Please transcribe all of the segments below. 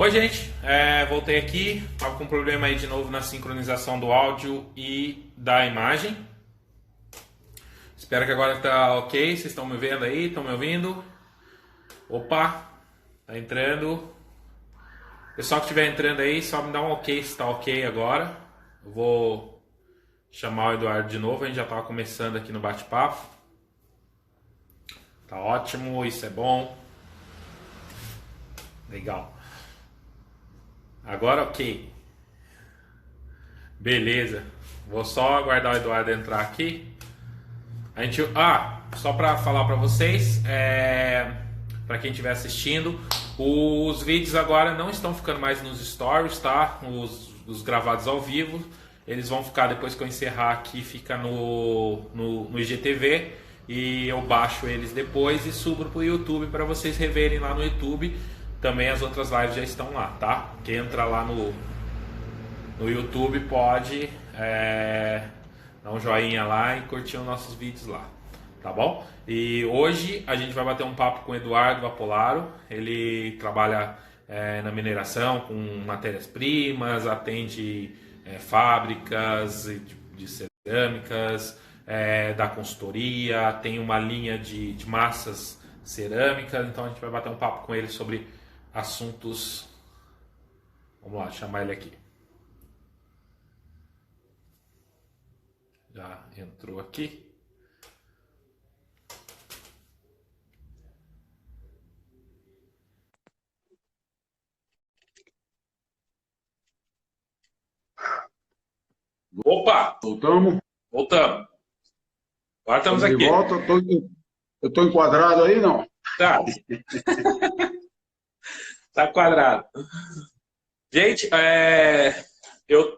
Oi, gente, voltei aqui. Tava com um problema aí de novo na sincronização do áudio e da imagem. Espero que agora tá ok. Vocês estão me vendo aí? Estão me ouvindo? Opa, tá entrando. Pessoal que estiver entrando aí, só me dá um ok se tá ok agora. Eu vou chamar o Eduardo de novo. A gente já tava começando aqui no bate-papo. Tá ótimo, isso é bom. Legal. Agora ok. Beleza. Vou só aguardar o Eduardo entrar aqui. Só para falar para vocês, para quem estiver assistindo, os vídeos agora não estão ficando mais nos stories, tá? Os gravados ao vivo, eles vão ficar depois que eu encerrar aqui, fica no IGTV e eu baixo eles depois e subo para o YouTube para vocês reverem lá no YouTube. Também as outras lives já estão lá, tá? Quem entrar lá no YouTube pode dar um joinha lá e curtir os nossos vídeos lá, tá bom? E hoje a gente vai bater um papo com o Eduardo Vapolaro. Ele trabalha na mineração com matérias-primas, atende fábricas de cerâmicas, dá consultoria, tem uma linha de massas cerâmicas. Então a gente vai bater um papo com ele sobre assuntos. Vamos lá, chamar ele aqui. Já entrou aqui. Opa! Voltamos? Voltamos. Agora estamos De aqui. volta. Eu tô enquadrado aí, não? Tá. Tá quadrado. Gente,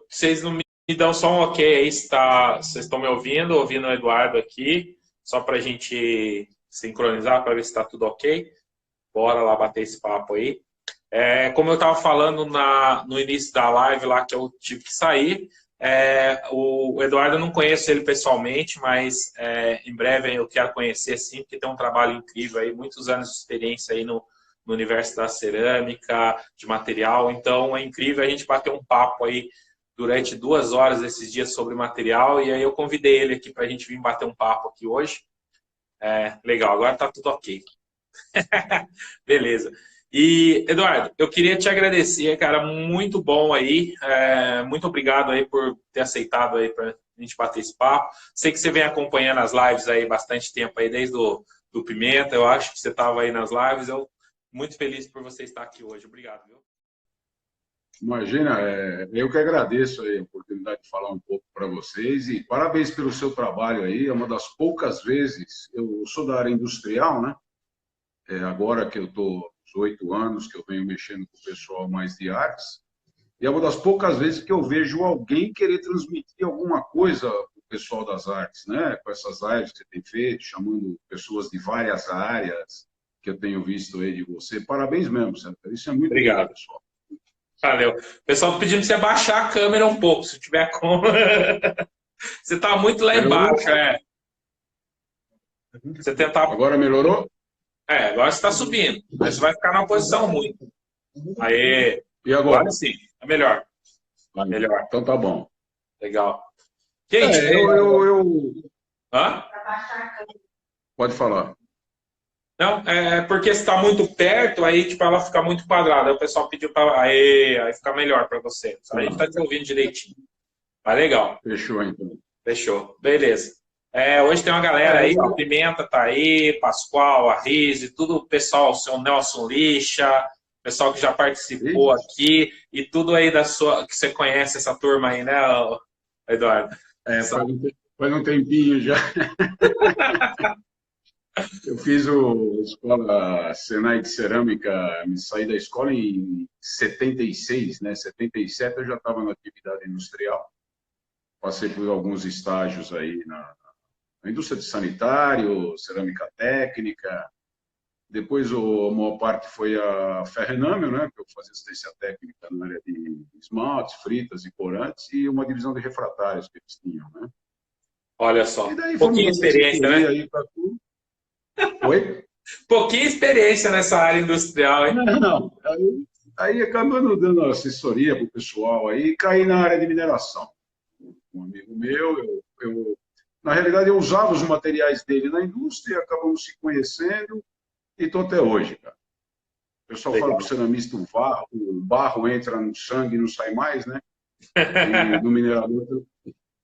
vocês não me dão só um ok aí se vocês estão me ouvindo o Eduardo aqui, só pra gente sincronizar para ver se tá tudo ok. Bora lá bater esse papo aí. Como eu estava falando no início da live lá que eu tive que sair, o Eduardo eu não conheço ele pessoalmente, mas em breve eu quero conhecer sim, porque tem um trabalho incrível aí, muitos anos de experiência aí no universo da cerâmica, de material. Então é incrível a gente bater um papo aí durante 2 horas esses dias sobre material, e aí eu convidei ele aqui para a gente vir bater um papo aqui hoje. Legal, agora tá tudo ok. Beleza. E, Eduardo, eu queria te agradecer, cara, muito bom aí, muito obrigado aí por ter aceitado aí para a gente bater esse papo. Sei que você vem acompanhando as lives aí bastante tempo aí, desde do Pimenta, eu acho que você estava aí nas lives, eu muito feliz por você estar aqui hoje, obrigado, viu? Imagina, eu que agradeço aí a oportunidade de falar um pouco para vocês e parabéns pelo seu trabalho aí. É uma das poucas vezes, eu sou da área industrial, né? Agora que eu estou 18 anos, que eu venho mexendo com o pessoal mais de artes, e é uma das poucas vezes que eu vejo alguém querer transmitir alguma coisa para o pessoal das artes, né? Com essas lives que você tem feito, chamando pessoas de várias áreas que eu tenho visto aí de você. Parabéns mesmo, Sandra. Isso é muito bom, Obrigado. pessoal. Valeu. O pessoal pedindo pra você baixar a câmera um pouco, se tiver como. Você tá muito lá Melhorou? embaixo, Você tentar. Agora melhorou? Agora você está subindo. Aí você vai ficar numa posição ruim. Aí, E agora agora? sim, é melhor. Melhor. Então tá bom. Legal. Gente, Hã? Pode falar. Não, porque você está muito perto, aí tipo, ela fica muito quadrada. Aí o pessoal pediu para. Aí fica melhor para você. A gente está te ouvindo direitinho. Mas legal. Fechou, então. Fechou. Beleza. Hoje tem uma galera aí, a Pimenta tá aí, Pascoal, a Rise, tudo o pessoal, o seu Nelson Lixa, pessoal que já participou aqui, e tudo aí que você conhece essa turma aí, né, Eduardo? Faz um tempinho já. Eu fiz a escola Senai de Cerâmica, me saí da escola em 76, né? 77 eu já estava na atividade industrial. Passei por alguns estágios aí na indústria de sanitário, cerâmica técnica. Depois, a maior parte foi a Ferrenâmio, né, que eu fazia assistência técnica na área de esmaltes, fritas e corantes, e uma divisão de refratários que eles tinham, né? Olha só, E daí pouquinha fomos experiência, né? aí para tudo. Oi? Pouquinha experiência nessa área industrial, hein? Não. Aí acabando dando assessoria para o pessoal aí, e caí na área de mineração. Um amigo meu, na realidade, eu usava os materiais dele na indústria, acabamos se conhecendo e estou até hoje, cara. O pessoal fala para o Legal. ceramista o barro entra no sangue e não sai mais, né? E no minerador,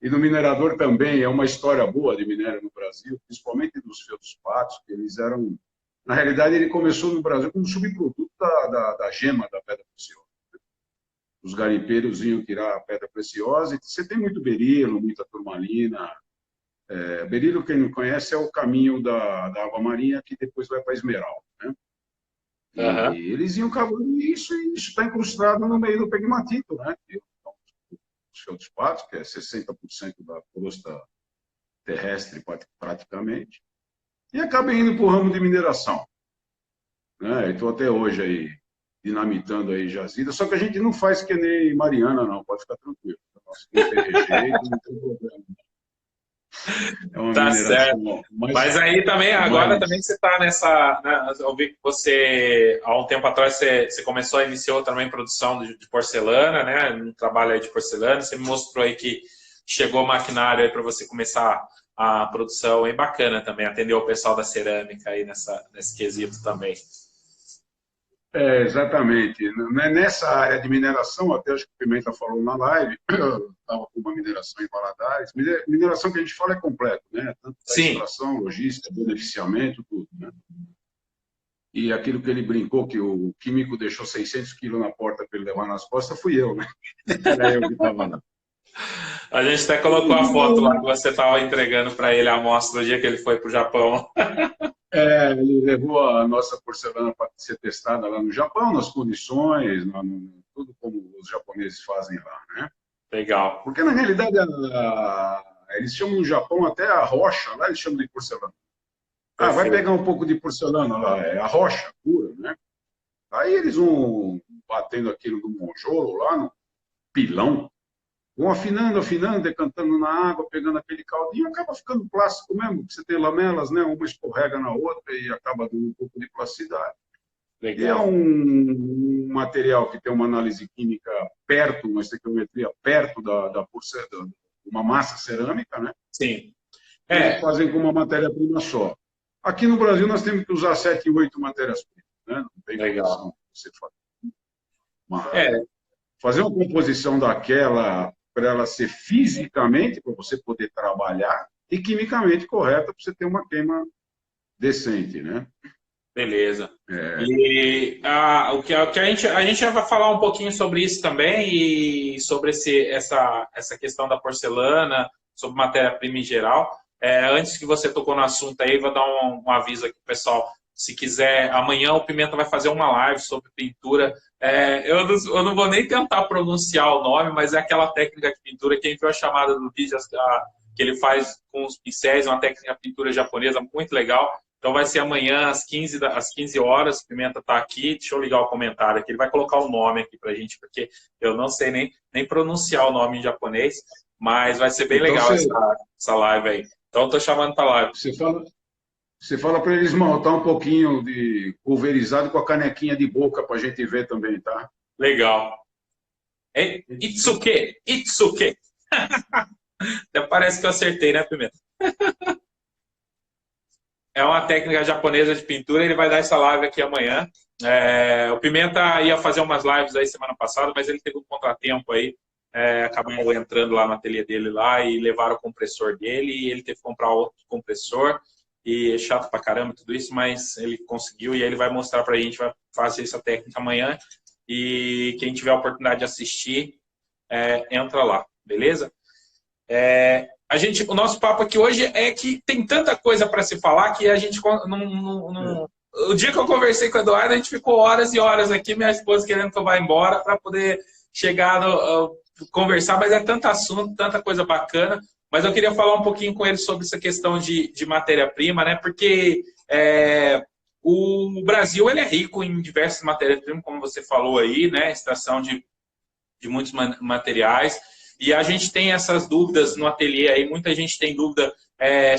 e no minerador também é uma história boa de minério no Brasil, principalmente dos feldspatos, que eles eram... Na realidade, ele começou no Brasil como subproduto da gema da pedra preciosa. Os garimpeiros iam tirar a pedra preciosa e você tem muito berilo, muita turmalina. Berilo, quem não conhece, é o caminho da água marinha que depois vai para a Esmeralda, né? Aham. E eles iam cavando isso e isso está incrustado no meio do pegmatito, né? Os feldspatos, que é 60% da crosta terrestre praticamente, e acabei indo para o ramo de mineração. Né? Estou até hoje aí dinamitando aí jazida, só que a gente não faz que nem Mariana, não, pode ficar tranquilo. Nossa, não tem rejeito, não tem problema. É uma Tá certo. mineração Mas aí também, agora também você está nessa, né, eu vi que você, há um tempo atrás, você começou a iniciar também produção de porcelana, né? Um trabalho aí de porcelana. Você me mostrou aí que chegou maquinário aí para você começar a produção aí bacana também, atender o pessoal da cerâmica aí nesse quesito também. Exatamente. Nessa área de mineração, até acho que o Pimenta falou na live, eu estava com uma mineração em Valadares. Mineração que a gente fala é completo, né? Tanto da Sim, extração, logística, beneficiamento, tudo, né? E aquilo que ele brincou, que o químico deixou 600 quilos na porta para ele levar nas costas, fui eu, né? Era eu que estava lá. a gente até colocou a foto lá que você estava entregando para ele a amostra no dia que ele foi para o Japão. Ele levou a nossa porcelana para ser testada lá no Japão, nas condições, tudo como os japoneses fazem lá, né? Legal. Porque, na realidade, eles chamam no Japão até a rocha, lá eles chamam de porcelana. Ah, vai Perfeito. pegar um pouco de porcelana lá, é a rocha pura, né? Aí eles vão batendo aquilo no monjolo lá, no pilão, vão afinando, afinando, decantando na água, pegando aquele caldinho, acaba ficando plástico mesmo, porque você tem lamelas, né? Uma escorrega na outra e acaba dando um pouco de plasticidade. E é Legal. um material que tem uma análise química perto, uma estequiometria perto da porcelana, uma massa cerâmica, né? Sim. Eles É, fazem com uma matéria-prima só. Aqui no Brasil nós temos que usar 7, 8 matérias-primas, né? Não tem legal. condição de você É, fazer uma composição daquela para ela ser fisicamente, para você poder trabalhar, e quimicamente correta para você ter uma queima decente, né? beleza. É, E a gente já vai falar um pouquinho sobre isso também e sobre essa questão da porcelana, sobre matéria-prima em geral. Antes que você tocou no assunto aí, vou dar um aviso aqui pro pessoal. Se quiser, amanhã o Pimenta vai fazer uma live sobre pintura. Eu não vou nem tentar pronunciar o nome, mas é aquela técnica de pintura. Quem viu a chamada do vídeo que ele faz com os pincéis, uma técnica de pintura japonesa muito legal. Então vai ser amanhã às 15 horas, o Pimenta está aqui, deixa eu ligar o comentário aqui, ele vai colocar o nome aqui para a gente, porque eu não sei nem pronunciar o nome em japonês, mas vai ser bem então legal essa live aí. Então eu tô chamando para live. você fala para eles montar um pouquinho de pulverizado com a canequinha de boca para a gente ver também, tá? Legal. Itsuke, Itsuke. Até parece que eu acertei, né, Pimenta? É uma técnica japonesa de pintura, ele vai dar essa live aqui amanhã. O Pimenta ia fazer umas lives aí semana passada, mas ele teve um contratempo aí, acabou entrando lá no ateliê dele lá e levaram o compressor dele e ele teve que comprar outro compressor e é chato pra caramba tudo isso, mas ele conseguiu e aí ele vai mostrar pra gente, vai fazer essa técnica amanhã e quem tiver a oportunidade de assistir, entra lá, beleza? O nosso papo aqui hoje é que tem tanta coisa para se falar que a gente o dia que eu conversei com o Eduardo, a gente ficou horas e horas aqui, minha esposa querendo que eu vá embora para poder chegar conversar, mas é tanto assunto, tanta coisa bacana. Mas eu queria falar um pouquinho com ele sobre essa questão de matéria-prima, né? Porque o Brasil ele é rico em diversas matérias-primas, como você falou aí, né? Extração de muitos materiais. E a gente tem essas dúvidas no ateliê aí, muita gente tem dúvida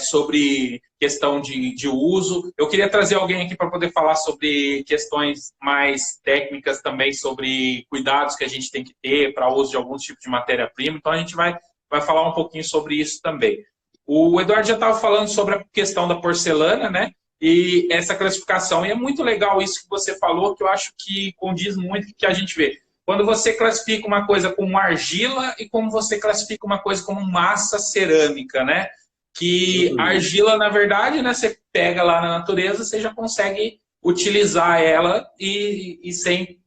sobre questão de uso. Eu queria trazer alguém aqui para poder falar sobre questões mais técnicas também, sobre cuidados que a gente tem que ter para o uso de alguns tipos de matéria-prima. Então, a gente vai falar um pouquinho sobre isso também. O Eduardo já estava falando sobre a questão da porcelana, né? E essa classificação. E é muito legal isso que você falou, que eu acho que condiz muito com o que a gente vê. Quando você classifica uma coisa como argila e como você classifica uma coisa como massa cerâmica, né? Que a argila, na verdade, né, você pega lá na natureza, você já consegue utilizar ela e sem,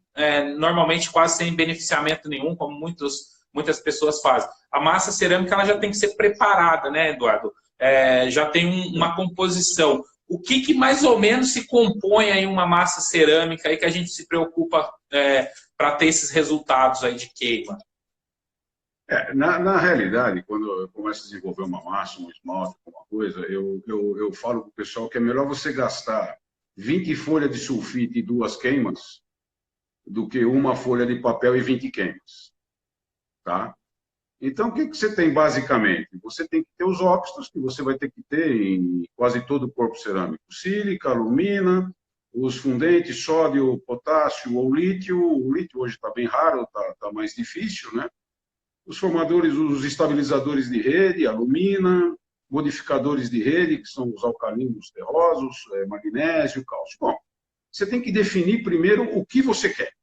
normalmente quase sem beneficiamento nenhum, como muitas pessoas fazem. A massa cerâmica ela já tem que ser preparada, né, Eduardo? Já tem uma composição. O que mais ou menos se compõe aí uma massa cerâmica aí que a gente se preocupa para ter esses resultados aí de queima? Na realidade, quando eu começo a desenvolver uma massa, um esmalte, alguma coisa, eu falo para o pessoal que é melhor você gastar 20 folhas de sulfite e 2 queimas do que uma folha de papel e 20 queimas. Tá? Então, o que você tem basicamente? Você tem que ter os óxidos, que você vai ter que ter em quase todo o corpo cerâmico. Sílica, alumina, os fundentes, sódio, potássio ou lítio. O lítio hoje está bem raro, está mais difícil, né? Os formadores, os estabilizadores de rede, alumina, modificadores de rede, que são os alcalinos terrosos, magnésio, cálcio. Bom, você tem que definir primeiro o que você quer.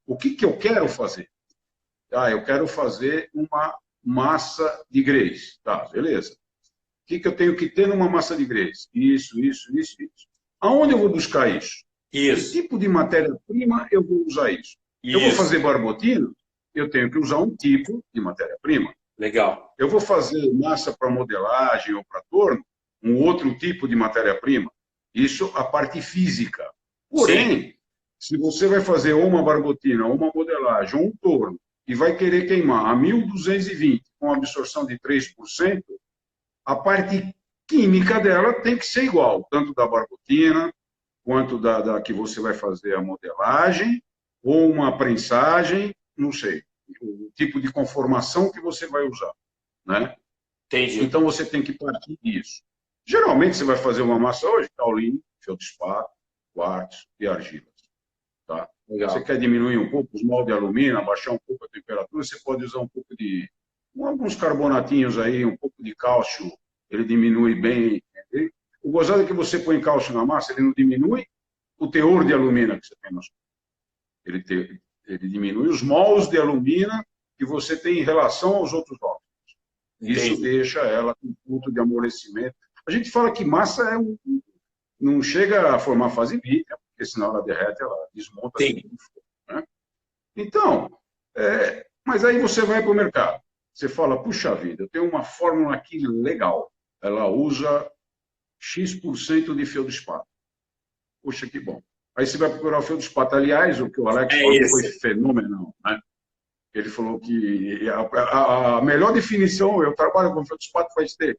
O que eu quero fazer? Eu quero fazer uma massa de grés. Tá, beleza. O que eu tenho que ter numa massa de grés? Isso. Aonde eu vou buscar isso? Isso. Que tipo de matéria-prima eu vou usar isso? Eu vou fazer barbotina? Eu tenho que usar um tipo de matéria-prima. Legal. Eu vou fazer massa para modelagem ou para torno, um outro tipo de matéria-prima. Isso a parte física. Porém, se você vai fazer ou uma barbotina, ou uma modelagem, ou um torno, e vai querer queimar a 1220 com absorção de 3%, a parte química dela tem que ser igual, tanto da barbotina, quanto da que você vai fazer a modelagem, ou uma prensagem, não sei, o tipo de conformação que você vai usar, né? Entendi. Então, você tem que partir disso. Geralmente, você vai fazer uma massa hoje, caolino, feldspato, quartzo e argilas. Tá? Você quer diminuir um pouco os moldes de alumínio, abaixar um pouco a temperatura, você pode usar um pouco de alguns carbonatinhos aí, um pouco de cálcio, ele diminui bem. O gozado é que você põe cálcio na massa, ele não diminui o teor de alumina que você tem na sua. Ele diminui os mols de alumina que você tem em relação aos outros óxidos. Isso deixa ela com um ponto de amolecimento. A gente fala que massa não chega a formar fase vítrea, porque senão ela derrete, ela desmonta. Né? Então, mas aí você vai para o mercado. Você fala, puxa vida, eu tenho uma fórmula aqui legal. Ela usa X% de feldspato. Puxa, que bom. Aí você vai procurar o feldspato. Aliás, o que o Alex falou foi fenomenal. Né? Ele falou que a melhor definição, eu trabalho com feldspato faz tempo.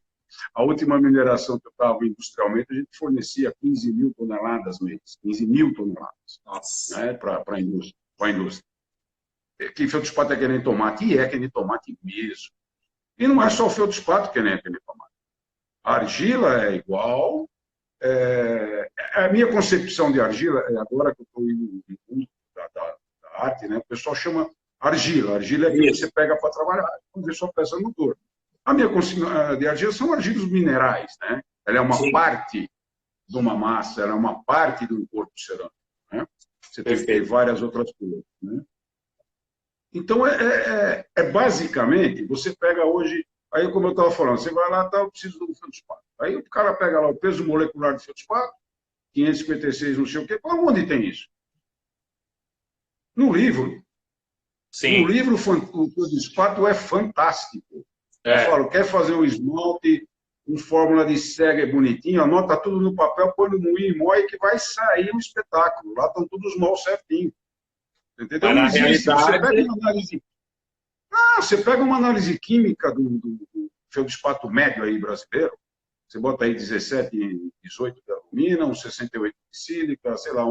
A última mineração que eu estava industrialmente, a gente fornecia 15 mil toneladas mês. 15 mil toneladas. Nossa. Né, para a indústria. Que feldspato é que nem tomate? E é que nem tomate mesmo. E não é só o feldspato que nem tomate. A argila é igual. A minha concepção de argila, agora que eu estou indo no mundo da arte, né, o pessoal chama argila. Argila é que você pega para trabalhar, quando você só peça no torno. A minha concepção de argila são argilas minerais, né? Ela é uma parte de uma massa, ela é uma parte de um corpo cerâmico. Né? Você tem que ter várias outras coisas. Né? Então, basicamente, você pega hoje, aí como eu estava falando, você vai lá, eu preciso do feldspato. Aí o cara pega lá o peso molecular do feldspato, 556, não sei o quê, onde tem isso? No livro. Sim. No livro, o feldspato é fantástico. Eu falo, quer fazer um esmalte com fórmula de cega bonitinho, anota tudo no papel, põe no moinho e moe que vai sair um espetáculo. Lá estão todos os mols certinho. Entendeu? Não existe. Realidade... Você pega uma análise química do feldspato médio aí brasileiro, você bota aí 17 e 18 de alumina, uns 68 de sílica, sei lá,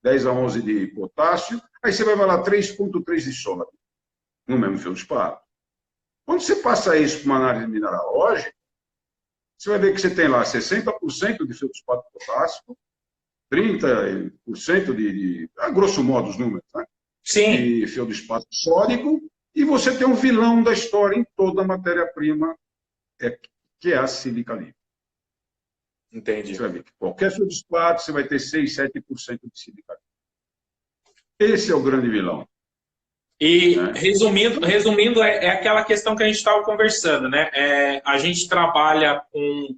10 a 11 de potássio, aí você vai lá 3,3 de sódio no mesmo feldspato. Quando você passa isso para uma análise mineralógica, você vai ver que você tem lá 60% de feldspato potássico, 30% a grosso modo os números, né? Sim, De feldspato sódico, e você tem um vilão da história em toda a matéria-prima, que é a sílica líquida. entendi. Você vai ver que qualquer feldspato, você vai ter 6, 7% de sílica líquida. Esse é o grande vilão. E Né? resumindo é aquela questão que a gente estava conversando, né? A gente trabalha com,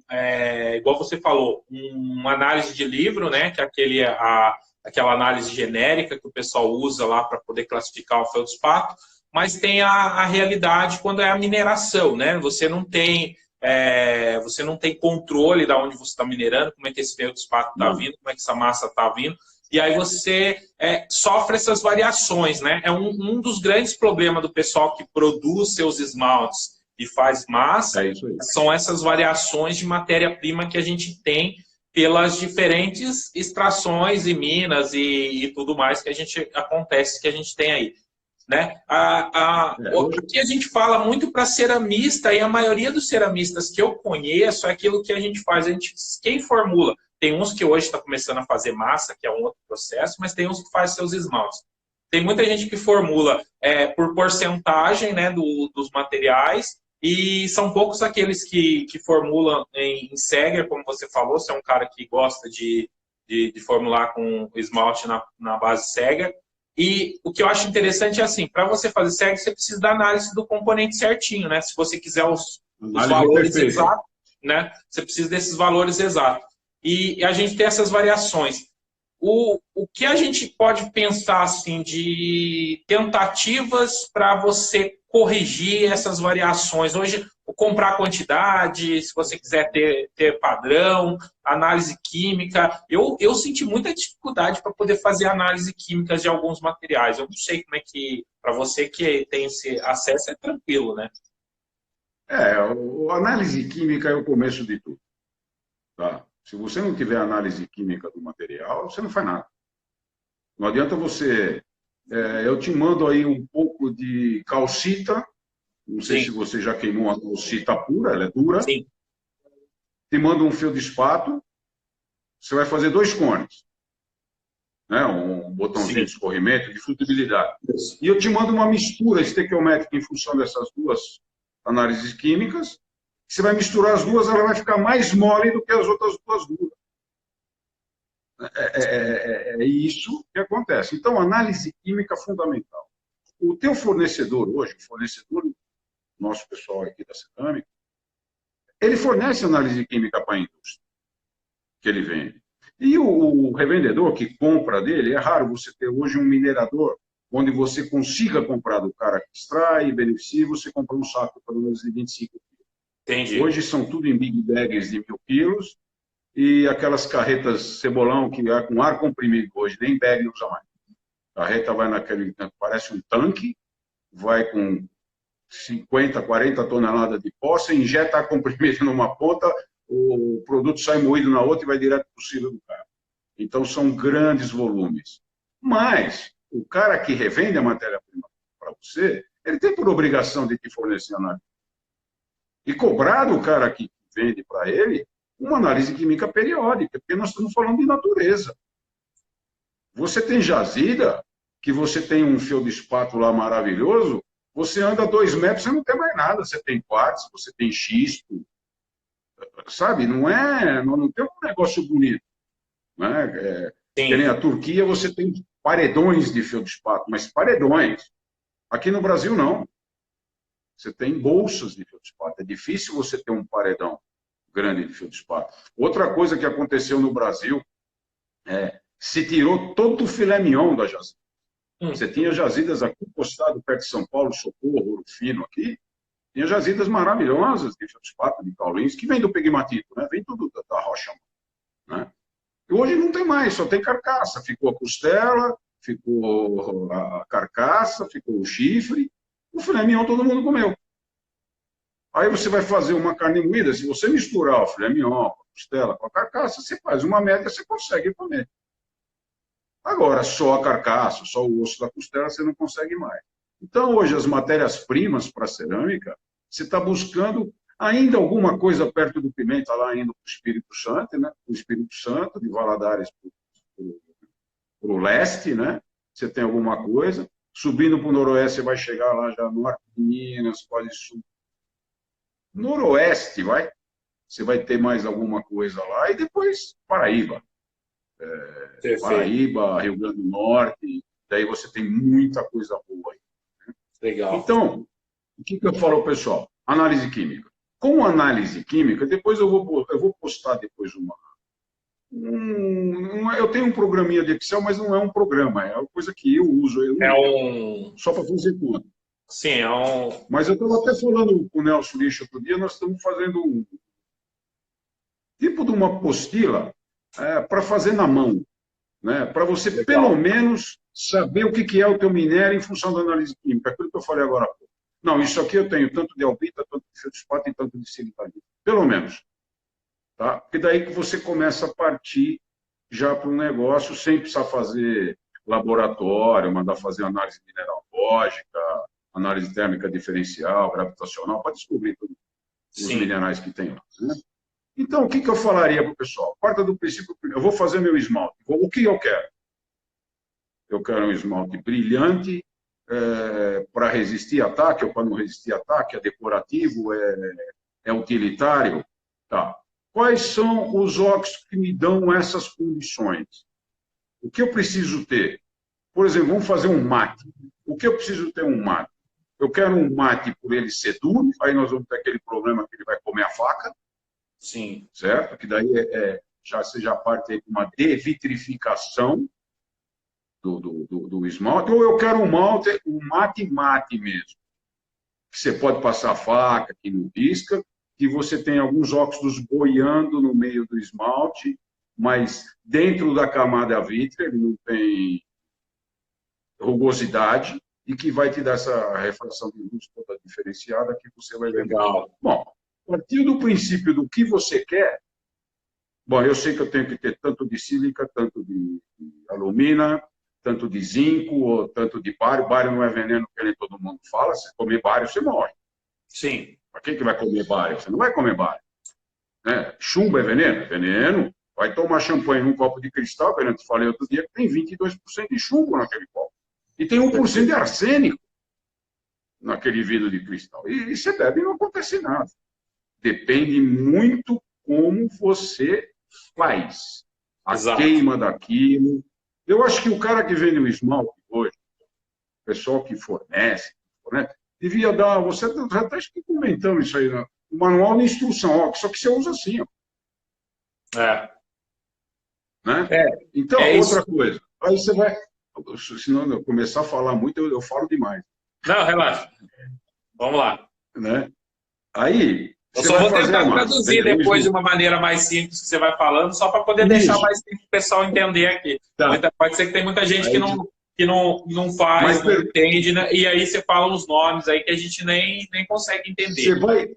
igual você falou, uma análise de livro, né? Que é aquela análise genérica que o pessoal usa lá para poder classificar o feldspato, mas tem a realidade quando é a mineração, né? Você não tem controle de onde você está minerando, como é que esse feldspato está vindo, como é que essa massa está vindo. E aí você sofre essas variações, né? É um dos grandes problemas do pessoal que produz seus esmaltes e faz massa, são essas variações de matéria-prima que a gente tem pelas diferentes extrações e minas e tudo mais que a gente tem aí. Né? Aqui a gente fala muito para ceramista, e a maioria dos ceramistas que eu conheço é aquilo que a gente faz. Quem formula? Tem uns que hoje está começando a fazer massa, que é um outro processo, mas tem uns que faz seus esmaltes. Tem muita gente que formula por porcentagem, né, dos materiais, e são poucos aqueles que formulam em Seger, como você falou, você é um cara que gosta de formular com esmalte na base Seger. E o que eu acho interessante é assim, para você fazer Seger, você precisa da análise do componente certinho, né? Se você quiser os valores exatos, né? Você precisa desses valores exatos. E a gente tem essas variações. O que a gente pode pensar assim de tentativas para você corrigir essas variações? Hoje, comprar quantidade, se você quiser ter padrão, análise química. Eu senti muita dificuldade para poder fazer análise química de alguns materiais. Eu não sei como é que, para você que tem esse acesso, é tranquilo, né? A análise química é o começo de tudo. Tá? Se você não tiver análise química do material, você não faz nada. Não adianta você... eu te mando aí um pouco de calcita, não sei se você já queimou uma calcita pura, ela é dura. Sim. Te mando um feldspato, você vai fazer 2 cones. Né? Um botãozinho de escorrimento, de flutubilidade. E eu te mando uma mistura estequiométrica em função dessas duas análises químicas. Você vai misturar as duas, ela vai ficar mais mole do que as outras duas duras. É isso que acontece. Então, análise química fundamental. O teu fornecedor hoje, o fornecedor, nosso pessoal aqui da cerâmica, ele fornece análise química para a indústria que ele vende. E o revendedor que compra dele, é raro você ter hoje um minerador onde você consiga comprar do cara que extrai, beneficia, você compra um saco pelo menos de 25 quilos. Entendi. Hoje são tudo em big bags de 1.000 quilos e aquelas carretas cebolão que é com ar comprimido hoje, nem bag não usa mais. A carreta vai naquele, parece um tanque, vai com 50, 40 toneladas de pó, você injeta ar comprimido numa ponta, o produto sai moído na outra e vai direto para o cilo do carro. Então, são grandes volumes. Mas, o cara que revende a matéria-prima para você, ele tem por obrigação de te fornecer análise. E cobrar do cara que vende para ele uma análise química periódica, porque nós estamos falando de natureza. Você tem jazida, que você tem um feldspato lá maravilhoso, você anda 2 metros, você não tem mais nada. Você tem quartzo, você tem xisto, sabe? Não tem um negócio bonito. Né? Que nem a Turquia, você tem paredões de feldspato, mas paredões. Aqui no Brasil, não. Você tem bolsas de feldspato. É difícil você ter um paredão grande de feldspato. Outra coisa que aconteceu no Brasil se tirou todo o filé mignon da jazida. Você tinha jazidas aqui, postado perto de São Paulo, Socorro, Ouro Fino aqui. Tinha jazidas maravilhosas de feldspato, de caulins, que vem do pegmatito, né? Vem tudo da rocha. Né? E hoje não tem mais, só tem carcaça. Ficou a costela, ficou a carcaça, ficou o chifre. O filé mignon todo mundo comeu. Aí você vai fazer uma carne moída, se você misturar o filé mignon, a costela com a carcaça, você faz uma média, você consegue comer. Agora, só a carcaça, só o osso da costela, você não consegue mais. Então, hoje, as matérias-primas para cerâmica, você está buscando Ainda alguma coisa perto do Pimenta, lá indo para o Espírito Santo, né? O Espírito Santo, de Valadares para o leste, né? Você tem alguma coisa. Subindo para o noroeste, você vai chegar lá já no norte de Minas, quase sul. Noroeste, vai. Você vai ter mais alguma coisa lá. E depois, Paraíba. Paraíba, Rio Grande do Norte. Daí você tem muita coisa boa aí. Legal. Então, o que eu falo, pessoal? Análise química. Com análise química, depois eu vou postar depois eu tenho um programinha de Excel, mas não é um programa, é uma coisa que eu uso. Só para fazer conta. Sim, Mas eu estava até falando com o Nelson Lixo outro dia, nós estamos fazendo um tipo de uma apostila para fazer na mão, né? Para você, legal, pelo menos, saber o que é o teu minério em função da análise química. Aquilo que eu falei agora há pouco. Não, isso aqui eu tenho tanto de albita, tanto de feldspato e tanto de silicato. Pelo menos. Tá? Porque daí que você começa a partir já para um negócio sem precisar fazer laboratório, mandar fazer análise mineralógica, análise térmica diferencial, gravitacional, para descobrir todos os minerais que tem lá. Né? Então, o que eu falaria para o pessoal? Parta do princípio, eu vou fazer meu esmalte. O que eu quero? Eu quero um esmalte brilhante, para resistir a ataque ou para não resistir a ataque, é decorativo, é utilitário. Tá. Quais são os óxidos que me dão essas condições? O que eu preciso ter? Por exemplo, vamos fazer um mate. O que eu preciso ter um mate? Eu quero um mate por ele ser duro, aí nós vamos ter aquele problema que ele vai comer a faca. Sim. Certo? Que daí você já parte aí com uma devitrificação do esmalte. Ou eu quero um mate mesmo. Que você pode passar a faca, que não risca, que você tem alguns óxidos boiando no meio do esmalte, mas dentro da camada vítrea ele não tem rugosidade e que vai te dar essa refração de luz toda diferenciada que você vai ver. Legal. Bom, a partir do princípio do que você quer, bom, eu sei que eu tenho que ter tanto de sílica, tanto de alumina, tanto de zinco, ou tanto de bário. Bário não é veneno, que nem todo mundo fala. Se comer bário, você morre. Sim. Para quem que vai comer bário? Você não vai comer bário. Né? Chumbo é veneno? Veneno. Vai tomar champanhe num copo de cristal, que eu te falei outro dia, que tem 22% de chumbo naquele copo. E tem 1% de arsênico naquele vidro de cristal. E você bebe e não acontece nada. Depende muito como você faz. A Exato. queima daquilo. Eu acho que o cara que vende o esmalte hoje, o pessoal que fornece, devia dar. Você já está comentando isso aí, né? O manual de instrução, ó, só que você usa assim. Ó. Né? Então, outra coisa. Aí você vai. Senão eu começar a falar muito, eu falo demais. Não, relaxa. Vamos lá. Né? Aí. Eu só vou tentar traduzir depois de uma maneira mais simples que você vai falando, só para poder deixar mais simples para o pessoal entender aqui. Tá. Pode ser que tem muita gente que não faz, não entende, né? E aí você fala uns nomes aí que a gente nem consegue entender.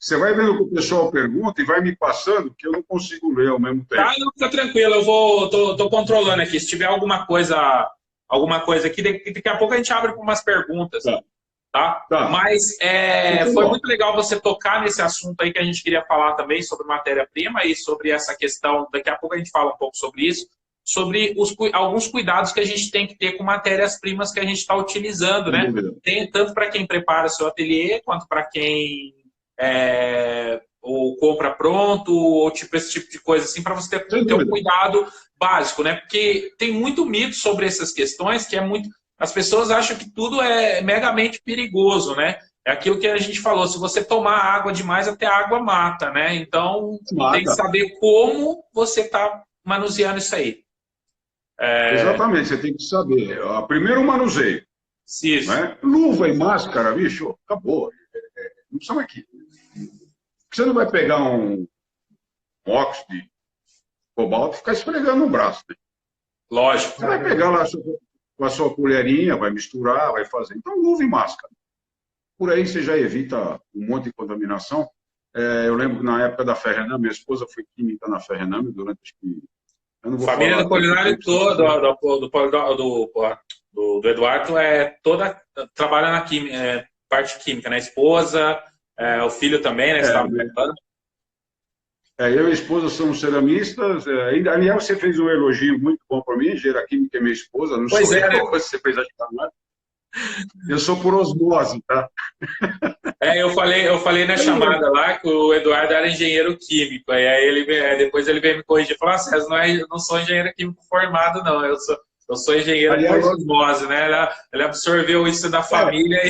Você vai vendo o que o pessoal pergunta e vai me passando, que eu não consigo ler ao mesmo tempo. Não, fica tranquilo, eu tô controlando aqui. Se tiver alguma coisa aqui, daqui a pouco a gente abre para umas perguntas. Tá? Mas foi muito legal você tocar nesse assunto aí que a gente queria falar também sobre matéria-prima e sobre essa questão, daqui a pouco a gente fala um pouco sobre isso, sobre alguns cuidados que a gente tem que ter com matérias-primas que a gente está utilizando, né? Tem, tanto para quem prepara seu ateliê, quanto para quem ou compra pronto, ou tipo esse tipo de coisa assim, para você ter um cuidado básico, né? Porque tem muito mito sobre essas questões que é muito... As pessoas acham que tudo é megamente perigoso, né? É aquilo que a gente falou, se você tomar água demais, até a água mata, né? Então, tem que saber como você está manuseando isso aí. Exatamente, você tem que saber. Primeiro, o manuseio. Isso. Né? Luva e máscara, bicho, acabou. Não precisa mais aqui. Você não vai pegar um óxido de cobalto e ficar esfregando no braço. Né? Lógico. Você vai pegar lá com a sua colherinha, vai misturar, vai fazer. Então, luva e máscara. Por aí você já evita um monte de contaminação. Eu lembro que na época da Ferrename, minha esposa foi química na Ferrename durante, acho que... Família do culinário todo, do Eduardo, toda trabalha na química, parte química, né? Esposa, o filho também, né? Você estava falando. Eu e a esposa somos ceramistas. Aliás, você fez um elogio muito bom para mim. Engenheira química é minha esposa, não Pois sou é, né? eu. Você fez a chamada. Eu sou por osmose, tá? Eu falei na chamada lá que o Eduardo era engenheiro químico. E aí depois ele veio me corrigir e falou: ah, César, eu não sou engenheiro químico formado, não. Eu sou engenheiro por Aliás, osmose, né? Ele absorveu isso da família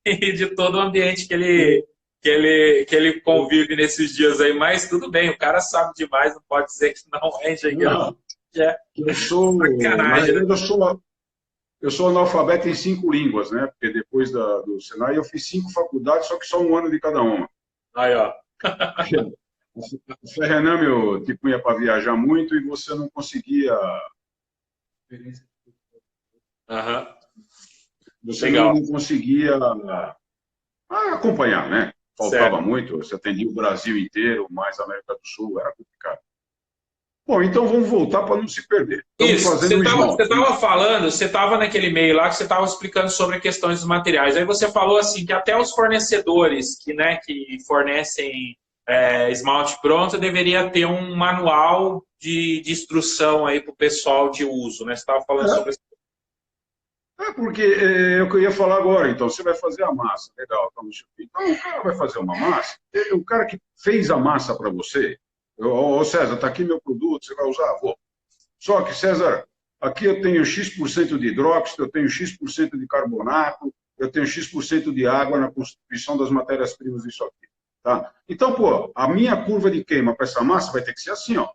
e de todo o ambiente que ele convive nesses dias aí. Mas tudo bem, o cara sabe demais, não pode dizer que não é engenheiro. não, É eu sou, na sacanagem, né? verdade, eu sou analfabeto em 5 línguas, né? Porque depois do Senai eu fiz 5 faculdades, só que só um ano de cada uma. Aí, ó. O Ferrename te punha para viajar muito e você não conseguia. Uhum. Você Legal. não conseguia acompanhar, né? Faltava Certo. muito, você atendia o Brasil inteiro, mais a América do Sul, era complicado. Bom, então vamos voltar para não se perder. Estamos Isso, fazendo o você esmalte. estava falando, você estava naquele meio lá que você estava explicando sobre a questão dos materiais. Aí você falou assim que até os fornecedores que fornecem esmalte pronto deveria ter um manual de instrução aí para o pessoal de uso, né? Você estava falando sobre isso. Porque é o que eu ia falar agora. Então, você vai fazer a massa, legal. Então, o cara vai fazer uma massa. O cara que fez a massa para você, ô César, está aqui meu produto, você vai usar? Vou. Só que, César, aqui eu tenho X% de hidróxido, eu tenho X% de carbonato, eu tenho X% de água na constituição das matérias-primas disso aqui. Tá? Então, pô, a minha curva de queima para essa massa vai ter que ser assim, ó.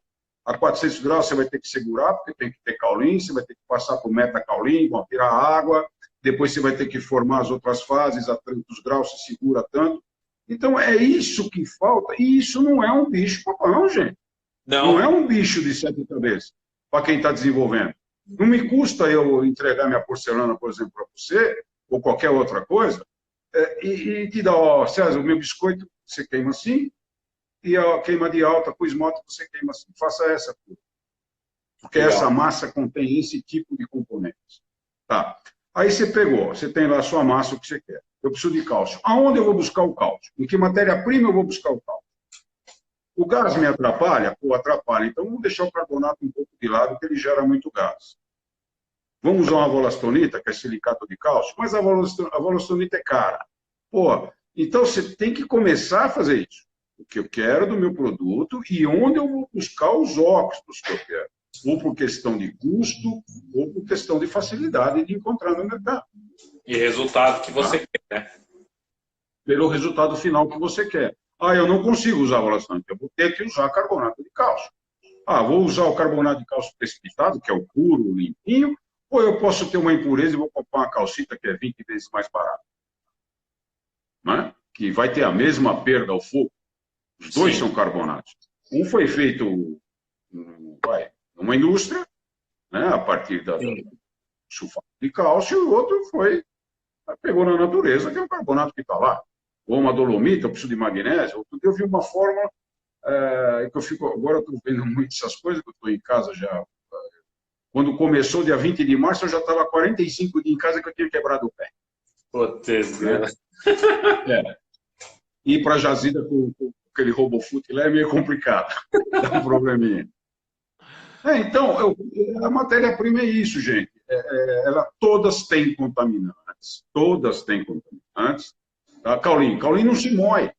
A 400 graus você vai ter que segurar, porque tem que ter caulin, você vai ter que passar por metacaulin, vão tirar água, depois você vai ter que formar as outras fases, a tantos graus se segura tanto. Então, é isso que falta, e isso não é um bicho papão, gente. Não é Não, um bicho de 7 cabeças, para quem está desenvolvendo. Não me custa eu entregar minha porcelana, por exemplo, para você, ou qualquer outra coisa, e te dar, ó, César, o meu biscoito você queima assim, e a queima de alta com esmalte você queima assim. Faça essa curva. Porque legal. essa massa contém esse tipo de componentes. Tá. Aí você pegou, você tem lá a sua massa, o que você quer. Eu preciso de cálcio. Aonde eu vou buscar o cálcio? Em que matéria-prima eu vou buscar o cálcio? O gás me atrapalha? Pô, atrapalha. Então vamos deixar o carbonato um pouco de lado, porque ele gera muito gás. Vamos usar uma volastonita, que é silicato de cálcio, mas a volastonita é cara. Pô, então você tem que começar a fazer isso. O que eu quero do meu produto e onde eu vou buscar os óxidos que eu quero. Ou por questão de custo, ou por questão de facilidade de encontrar no mercado. E resultado que você quer, né? Pelo resultado final que você quer. Eu não consigo usar volastonita, eu vou ter que usar carbonato de cálcio. Vou usar o carbonato de cálcio precipitado, que é o puro, o limpinho, ou eu posso ter uma impureza e vou comprar uma calcita que é 20 vezes mais barata. Né? Que vai ter a mesma perda ao fogo. Os dois Sim. são carbonatos. Um foi feito numa indústria, né, a partir da sulfato de cálcio, e o outro pegou na natureza, que é um carbonato que está lá. Ou uma dolomita, eu preciso de magnésio. Outro dia eu vi uma fórmula que eu fico... Agora eu estou vendo muito essas coisas, que eu estou em casa já... Quando começou, dia 20 de março, eu já estava 45 dias em casa que eu tinha quebrado o pé. Putz, né? Ir para Jazida com aquele RoboFoot lá é meio complicado. Dá um probleminha. Então, a matéria-prima é isso, gente. Todas têm contaminantes. Todas têm contaminantes. Tá? Caulin não se moe.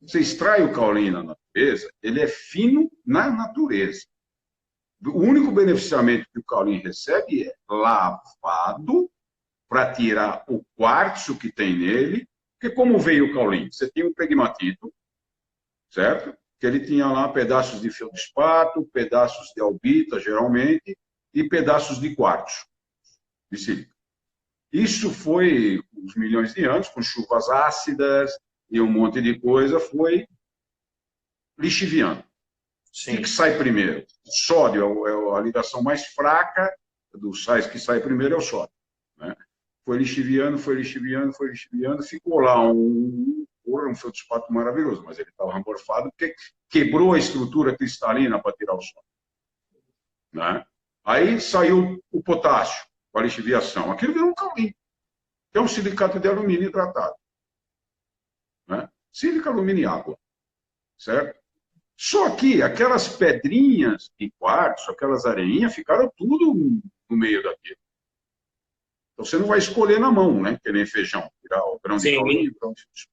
Você extrai o caulin na natureza, ele é fino na natureza. O único beneficiamento que o caulin recebe é lavado para tirar o quartzo que tem nele. Porque como veio o caulin? Você tinha um pegmatito, certo? Que ele tinha lá pedaços de feldspato, pedaços de albita, geralmente, e pedaços de quartzo, de sílica. Isso foi, uns milhões de anos, com chuvas ácidas e um monte de coisa, foi lixiviando. O que sai primeiro? O sódio é a ligação mais fraca dos sais que sai primeiro, é o sódio. Né? Foi lixiviando, ficou lá um feldspato maravilhoso, mas ele estava amorfado porque quebrou a estrutura cristalina para tirar o sódio. Né? Aí saiu o potássio, com a lixiviação. Aquilo virou um caulin, que é um silicato de alumínio hidratado. Sílica, alumínio e água, certo? Só que aquelas pedrinhas de quartzo, aquelas areinhas, ficaram tudo no meio daquilo. Então você não vai escolher na mão, né? Que nem feijão, tirar o grão de caulim, Sim, o grão de feijão.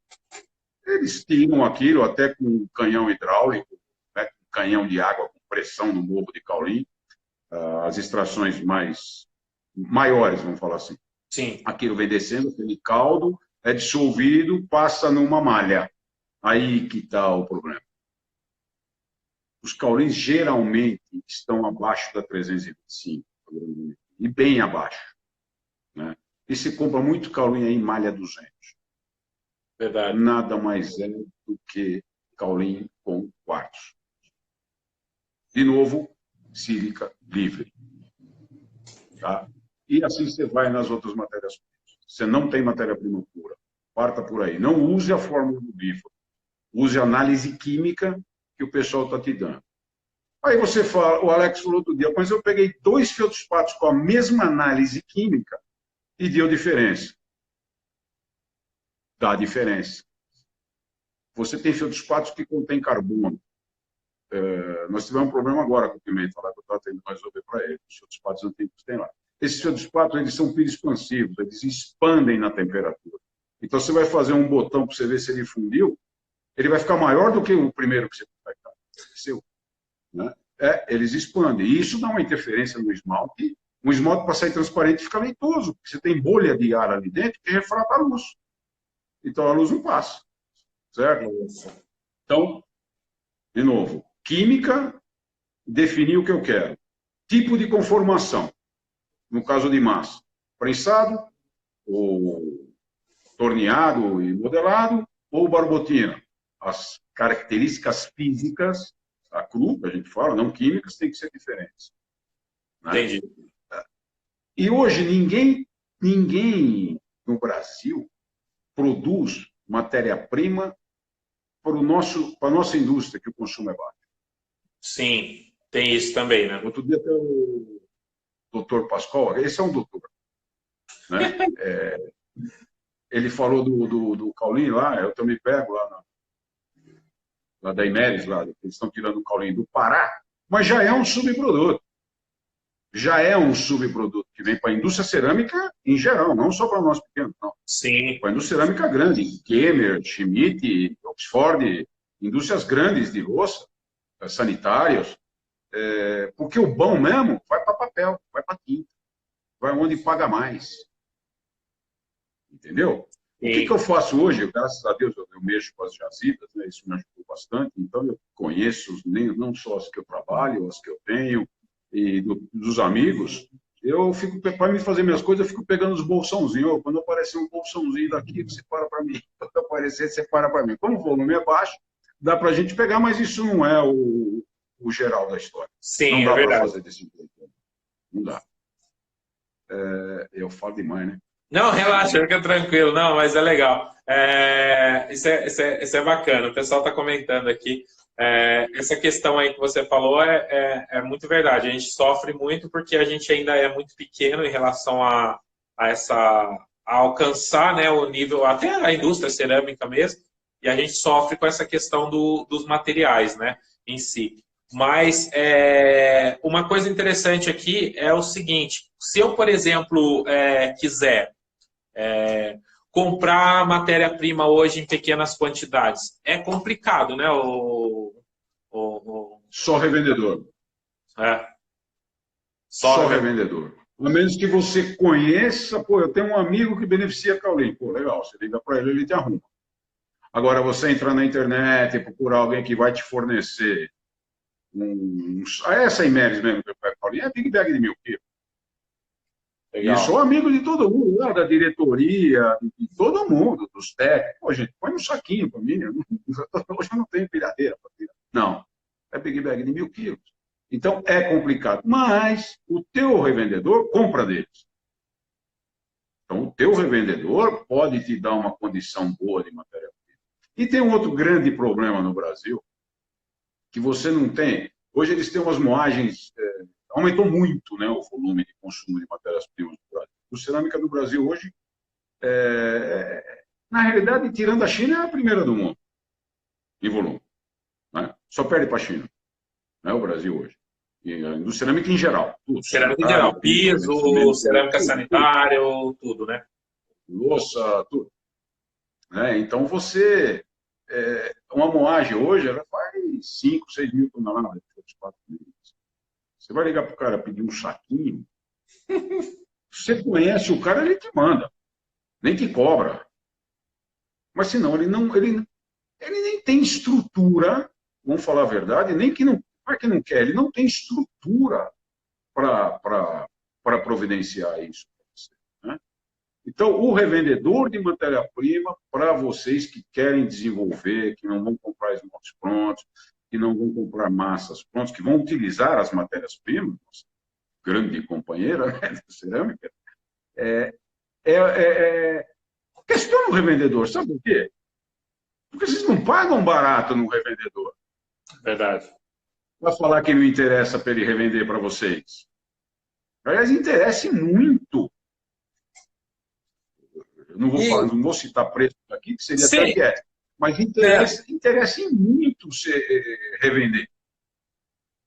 Eles tiram aquilo até com um canhão hidráulico, né? Com canhão de água com pressão no morro de caulim, as extrações maiores, vamos falar assim. sim, Aquilo vem descendo, aquele caldo é dissolvido, passa numa malha. Aí que está o problema. Os caulins geralmente estão abaixo da 325, e bem abaixo. Né? E se compra muito caulim aí em malha 200. verdade. Nada mais é do que caulim com quartzo. De novo, sílica livre. Tá? E assim você vai nas outras matérias-primas. Você não tem matéria-prima pura. Parta por aí. Não use a fórmula do BIFA. Use a análise química que o pessoal está te dando. Aí você fala, o Alex falou outro dia, mas eu peguei 2 feldspatos com a mesma análise química e deu diferença. Dá diferença. Você tem feldspatos que contém carbono. Nós tivemos um problema agora com o pimenta, lá que eu estava tentando resolver para ele. Os feldspatos antigos tem lá. Esses feldspatos, eles são piroexpansivos, eles expandem na temperatura. Então, você vai fazer um botão para você ver se ele fundiu, ele vai ficar maior do que o primeiro que você vai ficar. Seu. Né? Eles expandem. E isso dá uma interferência no esmalte. Um esmalte, para sair transparente, fica leitoso, porque você tem bolha de ar ali dentro que refrata a luz. Então, a luz não passa. Certo? Então, de novo, química, definir o que eu quero. Tipo de conformação. No caso de massa, prensado, ou torneado e modelado, ou barbotina. As características físicas, a cru, que a gente fala, não químicas, tem que ser diferentes. Né? Entendi. E hoje ninguém no Brasil produz matéria-prima para a nossa indústria, que o consumo é baixo. Sim, tem isso também, né? Outro dia até o doutor Pascoal, esse é um doutor, né? Ele falou do caulim lá, eu também pego lá da Imeres, lá, eles estão tirando o caulim do Pará, mas já é um subproduto. Já é um subproduto que vem para a indústria cerâmica em geral, não só para nós pequenos, não. Sim, Para a indústria cerâmica grande, Kemmer, Schmidt, Oxford, indústrias grandes de louça, sanitários, porque o bom mesmo vai para papel, vai para tinta, vai onde paga mais. Entendeu? O que eu faço hoje? Graças a Deus eu mexo com as jazidas, né? Isso me ajudou bastante. Então eu conheço não só as que eu trabalho, as que eu tenho, e dos amigos. Eu fico, para me fazer minhas coisas, eu fico pegando os bolsãozinhos. Quando aparecer um bolsãozinho daqui, você para para mim. Quando aparecer, você para para mim. Como o volume é baixo, dá para a gente pegar, mas isso não é o geral da história. sim, não dá é para verdade. fazer desse jeito. Não dá. Eu falo demais, né? Não, relaxa, fica tranquilo. Não, mas é legal. Isso é bacana. O pessoal está comentando aqui. Essa questão aí que você falou é muito verdade. A gente sofre muito porque a gente ainda é muito pequeno em relação a alcançar, né, o nível, até a indústria cerâmica mesmo, e a gente sofre com essa questão dos materiais, né, em si. Mas uma coisa interessante aqui é o seguinte: se eu, por exemplo, quiser comprar matéria-prima hoje em pequenas quantidades, é complicado, né? Só revendedor. Só revendedor. A menos que você conheça, pô, eu tenho um amigo que beneficia caulim. Pô, legal, você liga para ele, ele te arruma. Agora, você entrar na internet e procurar alguém que vai te fornecer essa Imeres mesmo que eu pego caulim, é Big Bag de 1000 quilos. E eu sou amigo de todo mundo, lá, da diretoria, de todo mundo, dos técnicos. Pô, gente, põe um saquinho para mim. Hoje eu não tenho pilhadeira para tirar. Não, é Big Bag de 1000 quilos. Então, é complicado. Mas o teu revendedor compra deles. Então, o teu revendedor pode te dar uma condição boa de matéria-prima. E tem um outro grande problema no Brasil, que você não tem. Hoje eles têm umas moagens... aumentou muito, né, o volume de consumo de matérias-primas no Brasil. A cerâmica do Brasil hoje, na realidade, tirando a China, é a primeira do mundo. em volume. Né? Só perde para a China, né? O Brasil hoje. E a indústria cerâmica em geral. Tudo, Cerâmica em geral, piso, cerâmica tudo, sanitário, tudo, né? louça, tudo. Né? Então, uma moagem hoje, ela faz 5, 6 mil toneladas. Você vai ligar para o cara pedir um saquinho, você conhece o cara, ele te manda, nem te cobra. Mas senão, ele nem tem estrutura, vamos falar a verdade, nem que não, não é que não quer, ele não tem estrutura para providenciar isso. Né? Então, o revendedor de matéria-prima, para vocês que querem desenvolver, que não vão comprar esmaltes prontos, que não vão comprar massas prontas, que vão utilizar as matérias-primas, grande companheira, né, da cerâmica, questiona o revendedor, sabe por quê? Porque vocês não pagam barato no revendedor. Verdade. Vai falar que não interessa para ele revender para vocês. Aliás, interessa muito. Eu não vou citar preços aqui, que seria até que é. Mas interessa em muito você revender.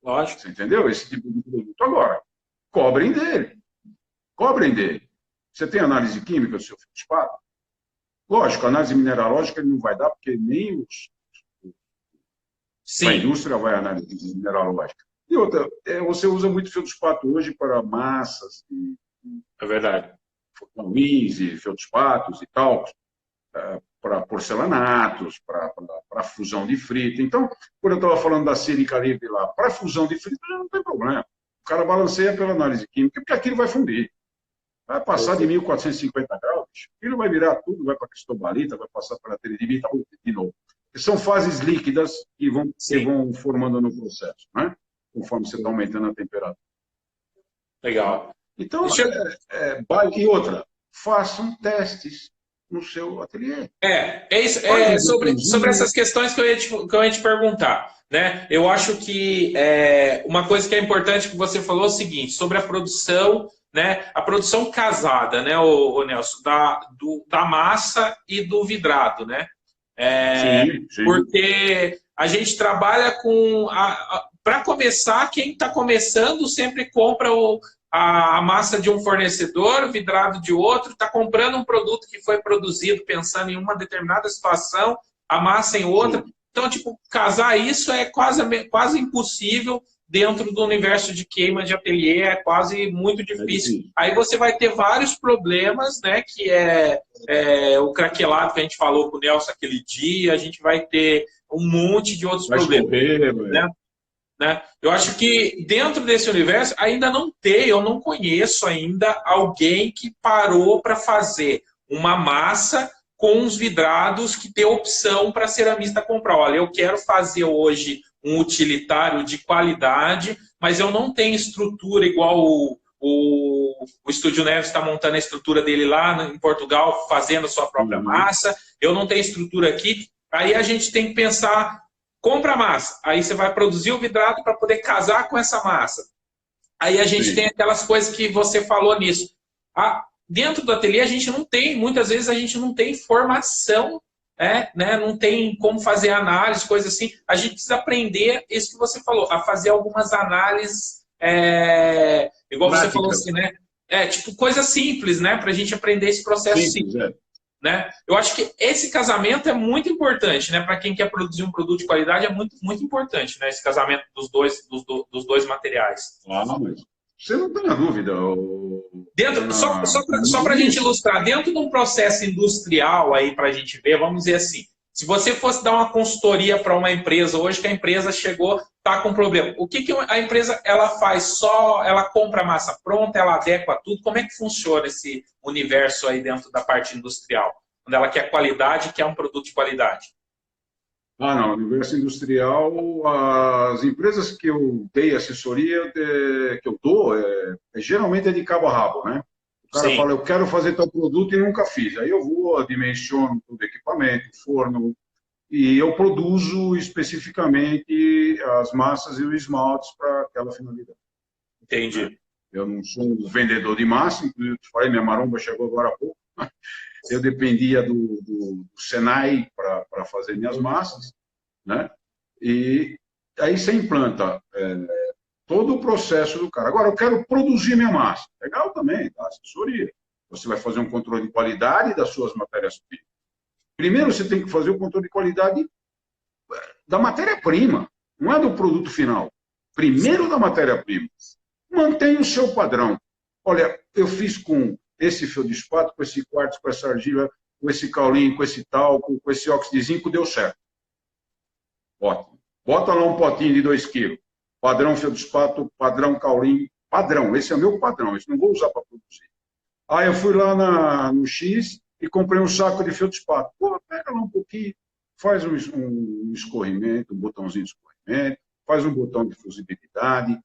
Lógico. Você entendeu? Esse tipo de produto. Agora, cobrem dele. Cobrem dele. Você tem análise química do seu feldspar? Lógico, a análise mineralógica ele não vai dar, porque nem a indústria vai análise mineralógica. E outra, você usa muito feldspato hoje para massas. É verdade. Wins e feldspatos e tal, para porcelanatos, para fusão de frita. Então, quando eu estava falando da cera e calibre lá, para fusão de frita não tem problema. O cara balanceia pela análise química, porque aquilo vai fundir. Vai passar de 1450 graus, aquilo vai virar tudo, vai para cristobalita, vai passar para teridimita de novo. São fases líquidas que vão formando no processo, né? Conforme você está aumentando a temperatura. Legal. Então, e outra, façam testes no seu ateliê. Sobre essas questões que eu ia te perguntar. Né? Eu acho que uma coisa que é importante que você falou é o seguinte, sobre a produção, né? A produção casada, né, o Nelson, da massa e do vidrado, né? Sim. Porque a gente trabalha com... Para começar, quem está começando sempre compra a massa de um fornecedor, o vidrado de outro, está comprando um produto que foi produzido pensando em uma determinada situação, a massa em outra. Sim. Então, tipo, casar isso é quase impossível dentro do universo de queima de ateliê, é quase muito difícil. Aí você vai ter vários problemas, né, que o craquelado que a gente falou com o Nelson aquele dia, a gente vai ter um monte de outros problemas. Né? Eu acho que dentro desse universo ainda eu não conheço ainda alguém que parou para fazer uma massa com os vidrados que tem opção para ceramista comprar. Olha, eu quero fazer hoje um utilitário de qualidade, mas eu não tenho estrutura igual o Estúdio Neves está montando a estrutura dele lá em Portugal, fazendo a sua própria massa. Eu não tenho estrutura aqui. Aí a gente tem que pensar... Compra a massa, aí você vai produzir o vidrado para poder casar com essa massa. Aí a gente tem aquelas coisas que você falou nisso. Dentro do ateliê a gente não tem, muitas vezes a gente não tem formação, né? Não tem como fazer análise, coisas assim. A gente precisa aprender isso que você falou, a fazer algumas análises, igual você falou assim, né? Tipo coisa simples, né? Para a gente aprender esse processo simples. Né? Eu acho que esse casamento é muito importante, né? Para quem quer produzir um produto de qualidade é muito, muito importante, né? Esse casamento dos dois materiais. Mas você não tem a dúvida. Só para a gente ilustrar, dentro de um processo industrial aí para a gente ver, vamos dizer assim, se você fosse dar uma consultoria para uma empresa hoje, que a empresa chegou, está com problema, o que a empresa ela faz? Ela compra a massa pronta, ela adequa tudo? Como é que funciona esse universo aí dentro da parte industrial? Quando ela quer qualidade, quer um produto de qualidade. Não, no universo industrial, as empresas que eu dei assessoria, que eu dou, geralmente é de cabo a rabo, né? O cara fala, eu quero fazer tal produto e nunca fiz. Aí eu vou, dimensiono todo o equipamento, forno, e eu produzo especificamente as massas e os esmaltes para aquela finalidade. Entendi. Eu não sou um vendedor de massa, inclusive eu te falei, minha maromba chegou agora há pouco. Eu dependia do Senai para fazer minhas massas, né? E aí você implanta todo o processo do cara. Agora, eu quero produzir minha massa. Legal também, tá? Assessoria. Você vai fazer um controle de qualidade das suas matérias-primas. Primeiro, você tem que fazer o controle de qualidade da matéria-prima, não é do produto final. Primeiro da matéria-prima. Mantenha o seu padrão. Olha, eu fiz com esse feldspato, com esse quartzo, com essa argila, com esse caulinho, com esse talco, com esse óxido de zinco, deu certo. Ótimo. Bota lá um potinho de 2 quilos. Padrão feldspato, padrão caulinho, padrão. Esse é o meu padrão, esse não vou usar para produzir. Aí eu fui lá no X e comprei um saco de feldspato. Pô, pega lá um pouquinho, faz um escorrimento, um botãozinho de escorrimento, faz um botão de fusibilidade,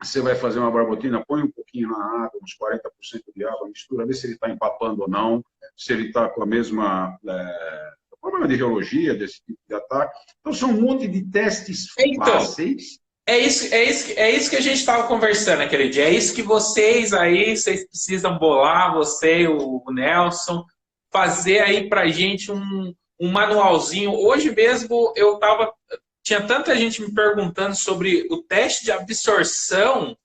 você vai fazer uma barbotina, põe um pouquinho na água, uns 40% de água, mistura, vê se ele está empapando ou não, se ele está com a mesma problema de geologia, desse tipo de ataque. Então, são um monte de testes fáceis. É isso que a gente estava conversando aquele dia. É isso que vocês precisam bolar, você e o Nelson, fazer aí para a gente um manualzinho. Hoje mesmo tinha tanta gente me perguntando sobre o teste de absorção,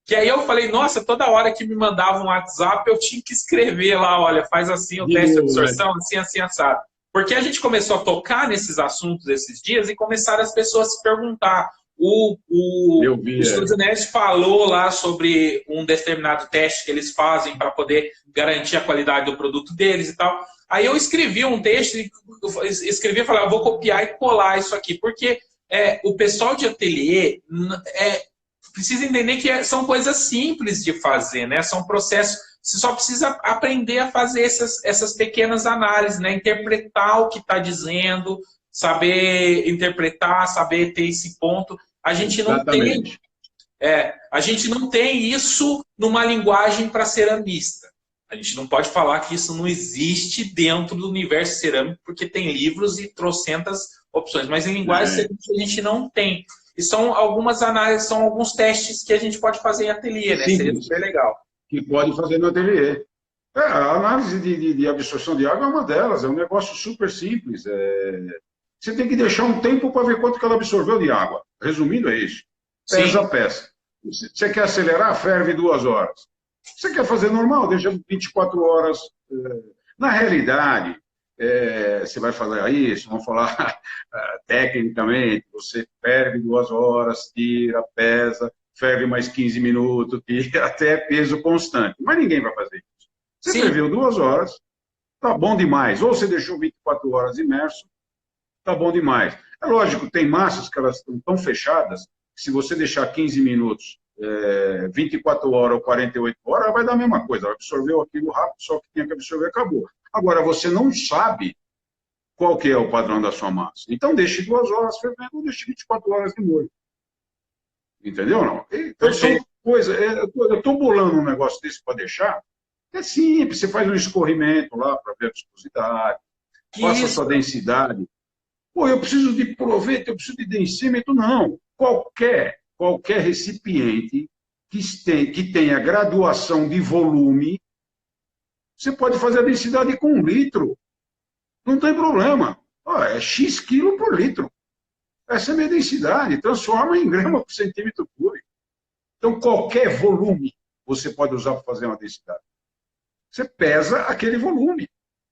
que aí eu falei, nossa, toda hora que me mandava um WhatsApp, eu tinha que escrever lá, olha, faz assim o teste de absorção, assim, assim, assado. Porque a gente começou a tocar nesses assuntos esses dias e começaram as pessoas a se perguntar. O Estúdio Nerd falou lá sobre um determinado teste que eles fazem para poder garantir a qualidade do produto deles e tal. Aí eu escrevi um texto, escrevi e falei, vou copiar e colar isso aqui, porque o pessoal de ateliê precisa entender que são coisas simples de fazer, né? São processos, você só precisa aprender a fazer essas pequenas análises, né? Interpretar o que está dizendo, saber interpretar, saber ter esse ponto. A gente não tem isso numa linguagem para ceramista. A gente não pode falar que isso não existe dentro do universo cerâmico, porque tem livros e trocentas opções. Mas em linguagem cerâmica a gente não tem. E são algumas análises, são alguns testes que a gente pode fazer em ateliê, né? Seria super legal. Que pode fazer no ateliê. A análise de absorção de água é uma delas, é um negócio super simples. Você tem que deixar um tempo para ver quanto que ela absorveu de água. Resumindo, é isso. Pesa a peça. Você quer acelerar? Ferve 2 horas. Você quer fazer normal? Deixa 24 horas. Na realidade, você vai fazer isso, vamos falar tecnicamente, você ferve 2 horas, tira, pesa, ferve mais 15 minutos, tira, até peso constante. Mas ninguém vai fazer isso. Você ferveu 2 horas, tá bom demais. Ou você deixou 24 horas imerso, tá bom demais. É lógico, tem massas que elas estão tão fechadas que se você deixar 15 minutos, 24 horas ou 48 horas, vai dar a mesma coisa. Ela absorveu aquilo rápido, só que tinha que absorver, acabou. Agora, você não sabe qual que é o padrão da sua massa. Então, deixe 2 horas fervendo, ou deixe 24 horas de molho. Entendeu ou não? Então, são coisas... Eu estou bolando um negócio desse para deixar. É simples, você faz um escorrimento lá para ver a viscosidade, faça a sua densidade. Pô, eu preciso de proveta, eu preciso de densímetro. Não. Qualquer recipiente que tenha graduação de volume, você pode fazer a densidade com 1 litro. Não tem problema. É X quilo por litro. Essa é a minha densidade. Transforma em grama por centímetro cúbico. Então, qualquer volume você pode usar para fazer uma densidade. Você pesa aquele volume.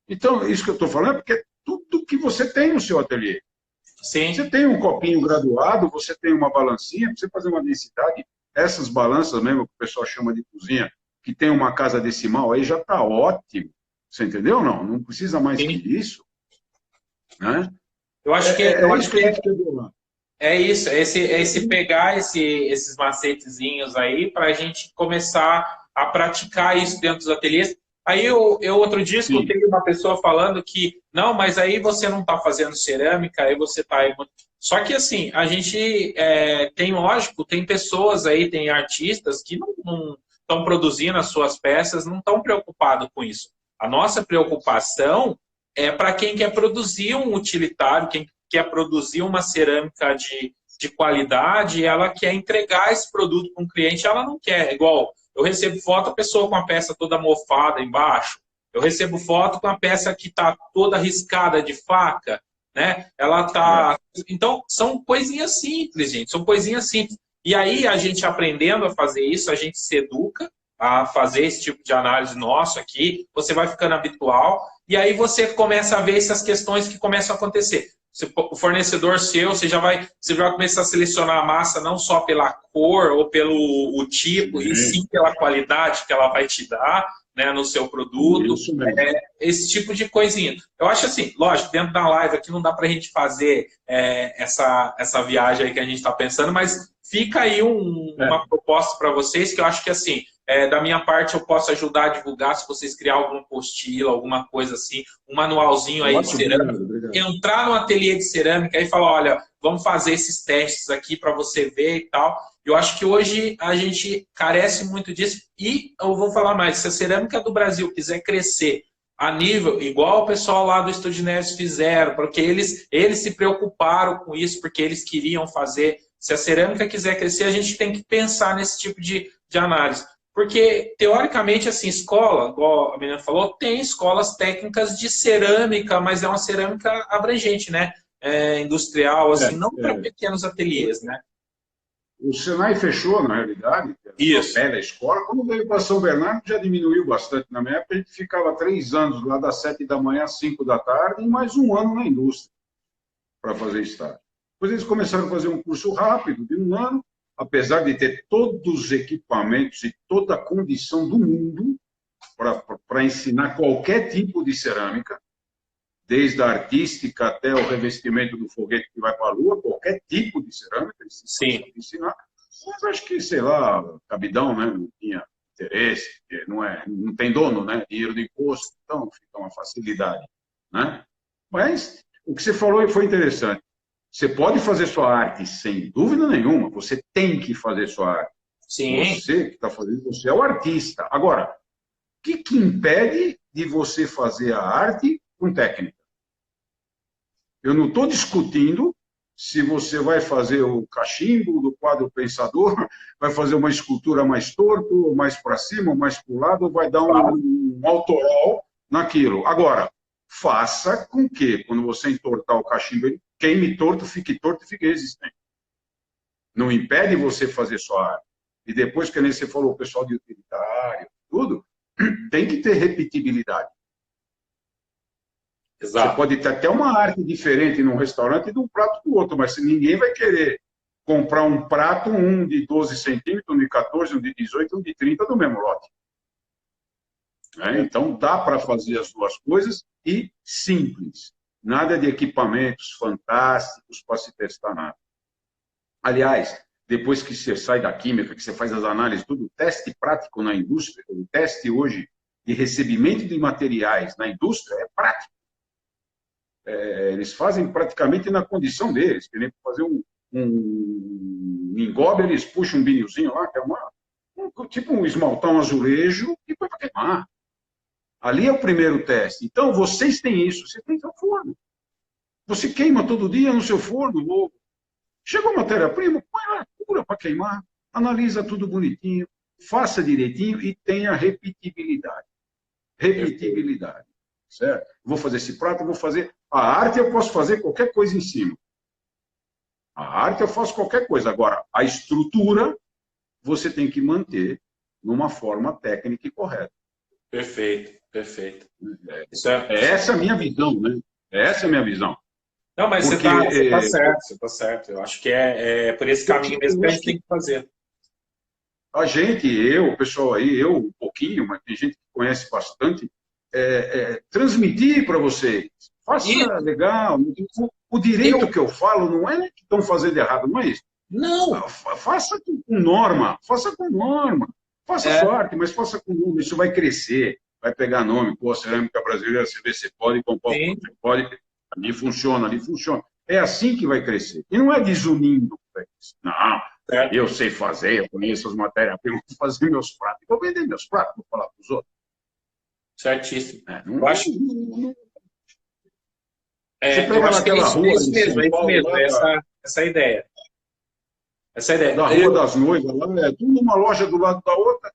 Então, isso que eu estou falando é porque tudo que você tem no seu ateliê. Sim. Você tem um copinho graduado, você tem uma balancinha, para você fazer uma densidade. Essas balanças mesmo, que o pessoal chama de cozinha, que tem uma casa decimal, aí já está ótimo. Você entendeu ou não? Não precisa mais que isso. Né? Eu acho que é isso, esse pegar esses macetezinhos aí para a gente começar a praticar isso dentro dos ateliês. Aí eu outro dia escutei uma pessoa falando que não, mas aí você não está fazendo cerâmica, aí você está... Só que assim, a gente lógico, tem pessoas aí, tem artistas que não estão produzindo as suas peças, não estão preocupados com isso. A nossa preocupação é para quem quer produzir um utilitário, quem quer produzir uma cerâmica de qualidade, ela quer entregar esse produto para um cliente, ela não quer. Igual, eu recebo foto, a pessoa com a peça toda mofada embaixo. Eu recebo foto com a peça que está toda riscada de faca. né? Ela tá... Então, são coisinhas simples, gente, são coisinhas simples. E aí, a gente aprendendo a fazer isso, a gente se educa a fazer esse tipo de análise nosso aqui, você vai ficando habitual, e aí você começa a ver essas questões que começam a acontecer. O fornecedor seu, você vai começar a selecionar a massa não só pela cor ou pelo o tipo, e sim pela qualidade que ela vai te dar, né, no seu produto, esse tipo de coisinha. Eu acho assim, lógico, dentro da live aqui não dá para a gente fazer essa viagem aí que a gente está pensando, mas fica aí uma proposta para vocês que eu acho que assim, da minha parte eu posso ajudar a divulgar se vocês criar alguma apostila, alguma coisa assim, um manualzinho aí de cerâmica, entrar no ateliê de cerâmica e falar, olha, vamos fazer esses testes aqui para você ver e tal. Eu acho que hoje a gente carece muito disso e eu vou falar mais, se a cerâmica do Brasil quiser crescer a nível, igual o pessoal lá do Estúdio Neves fizeram, porque eles se preocuparam com isso, porque eles queriam fazer. Se a cerâmica quiser crescer, a gente tem que pensar nesse tipo de análise. Porque, teoricamente, assim, escola, igual a menina falou, tem escolas técnicas de cerâmica, mas é uma cerâmica abrangente, né? Industrial, assim, não para pequenos ateliês, né? O Senai fechou, na realidade, isso. A escola. Quando veio para São Bernardo, já diminuiu bastante. Na minha época, a gente ficava 3 anos lá das 7 da manhã às 5 da tarde e mais 1 ano na indústria para fazer estágio. Depois eles começaram a fazer um curso rápido, de 1 ano, apesar de ter todos os equipamentos e toda a condição do mundo para ensinar qualquer tipo de cerâmica, desde a artística até o revestimento do foguete que vai para a Lua, qualquer tipo de cerâmica, eles ensinar. Mas acho que, sei lá, Cabidão, né, não tinha interesse, porque não tem dono, né, dinheiro de imposto, então fica uma facilidade, né? Mas o que você falou foi interessante. Você pode fazer sua arte sem dúvida nenhuma, você tem que fazer sua arte. Sim. Você que está fazendo, você é o artista. Agora, o que impede de você fazer a arte com técnica? Eu não estou discutindo se você vai fazer o cachimbo do quadro pensador, vai fazer uma escultura mais torto, ou mais para cima, ou mais para o lado, ou vai dar um autoral naquilo. Agora, faça com que, quando você entortar o cachimbo, ele queime torto, fique resistente. Não impede você fazer sua arte. E depois, que nem você falou, o pessoal de utilitário, tudo, tem que ter repetibilidade. Exato. Você pode ter até uma arte diferente num restaurante de um prato do outro, mas ninguém vai querer comprar um prato, um de 12 centímetros, um de 14, um de 18, um de 30 do mesmo lote. Então, dá para fazer as duas coisas e simples. Nada de equipamentos fantásticos para se testar nada. Aliás, depois que você sai da química, que você faz as análises, tudo, teste prático na indústria, o teste hoje de recebimento de materiais na indústria é prático. Eles fazem praticamente na condição deles. Que nem fazer um engobe, eles puxam um vinilzinho lá, que é tipo um esmaltar um azulejo e põe para queimar. Ali é o primeiro teste. Então, vocês têm isso, você tem seu forno. Você queima todo dia no seu forno. Chegou a matéria-prima, põe lá, cura para queimar, analisa tudo bonitinho, faça direitinho e tenha repetibilidade. Repetibilidade. Certo? Vou fazer esse prato, vou fazer... A arte eu posso fazer qualquer coisa em cima. A arte eu faço qualquer coisa. Agora, a estrutura você tem que manter numa forma técnica e correta. Perfeito, perfeito. Essa é a minha visão, né? Essa é a minha visão. Não, mas porque, você tá certo, você tá certo. Eu acho que é por esse caminho mesmo que a gente tem que fazer. A gente, o pessoal aí, eu um pouquinho, mas tem gente que conhece bastante, transmitir para vocês. Faça legal. O direito que eu falo não é que estão fazendo errado, não é isso. Não. Faça com norma, faça com norma. Faça sua arte, mas faça com norma. Isso vai crescer, vai pegar nome. Pô, cerâmica brasileira, você pode comprar, você pode. Ali funciona, ali funciona. É assim que vai crescer. E não é desunindo. Não, eu sei fazer, eu conheço as matérias-primas, vou fazer meus pratos. Vou vender meus pratos, vou falar para os outros. Certíssimo. Eu acho que... eu acho que é isso mesmo, essa é a ideia. Essa é a ideia. Da Rua das Noivas, lá, tudo uma loja do lado da outra.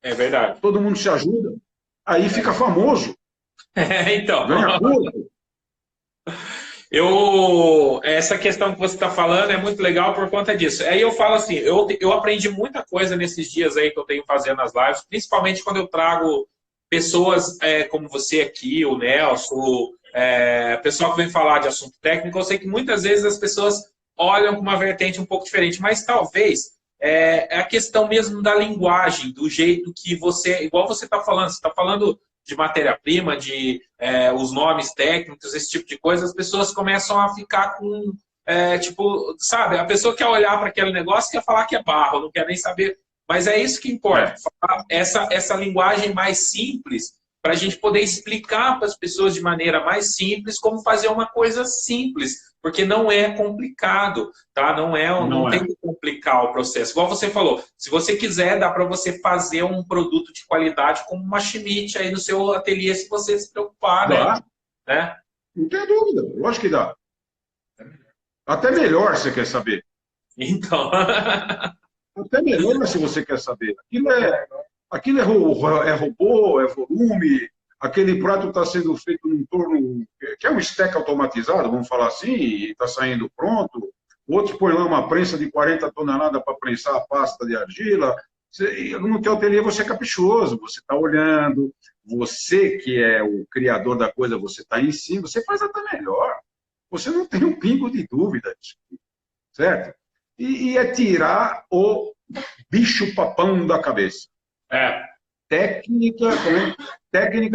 É verdade. Todo mundo se ajuda. Aí fica famoso. Então. Ganha corpo. Essa questão que você está falando é muito legal por conta disso. Aí eu falo assim, eu aprendi muita coisa nesses dias aí que eu tenho fazendo as lives, principalmente quando eu trago pessoas como você aqui, o Nelson, pessoal que vem falar de assunto técnico. Eu sei que muitas vezes as pessoas olham com uma vertente um pouco diferente, mas talvez é a questão mesmo da linguagem, do jeito que você, igual você está falando de matéria-prima, de os nomes técnicos, esse tipo de coisa, as pessoas começam a ficar com, tipo, sabe, a pessoa quer olhar para aquele negócio e quer falar que é barro, não quer nem saber, mas é isso que importa, falar essa linguagem mais simples, para a gente poder explicar para as pessoas de maneira mais simples como fazer uma coisa simples, porque não é complicado, tá? Não tem que complicar o processo. Igual você falou, se você quiser, dá para você fazer um produto de qualidade como uma Schmidt aí no seu ateliê, se você se preocupar, né? Não tem dúvida, lógico que dá. Até melhor, você quer saber. Então. Até melhor se você quer saber. Aquilo é robô, é volume, aquele prato está sendo feito num torno, que é um stack automatizado, vamos falar assim, e está saindo pronto. Outro põe lá uma prensa de 40 toneladas para prensar a pasta de argila. No teu ateliê você é caprichoso, você está olhando, você que é o criador da coisa, você está em cima, você faz até melhor. Você não tem um pingo de dúvida disso, certo? E é tirar o bicho-papão da cabeça. Técnica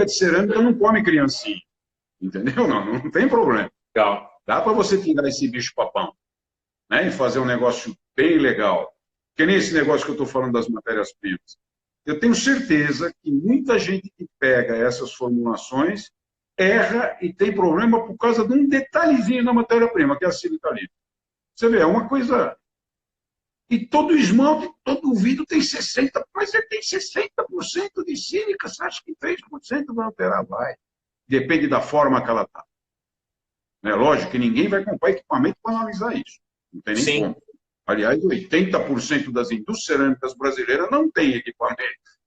de cerâmica não come criancinha. Entendeu? Não tem problema. Legal. Dá para você tirar esse bicho-papão, né? E fazer um negócio bem legal. Que nem esse negócio que eu estou falando das matérias-primas. Eu tenho certeza que muita gente que pega essas formulações erra e tem problema por causa de um detalhezinho na matéria-prima, que é a sílica livre. Você vê, é uma coisa... E todo esmalte, todo vidro tem 60%, mas ele tem 60% de sílica, você acha que 3% vai alterar? Vai. Depende da forma que ela está. É lógico que ninguém vai comprar equipamento para analisar isso. Não tem nem como. Aliás, 80% das indústrias cerâmicas brasileiras não tem equipamento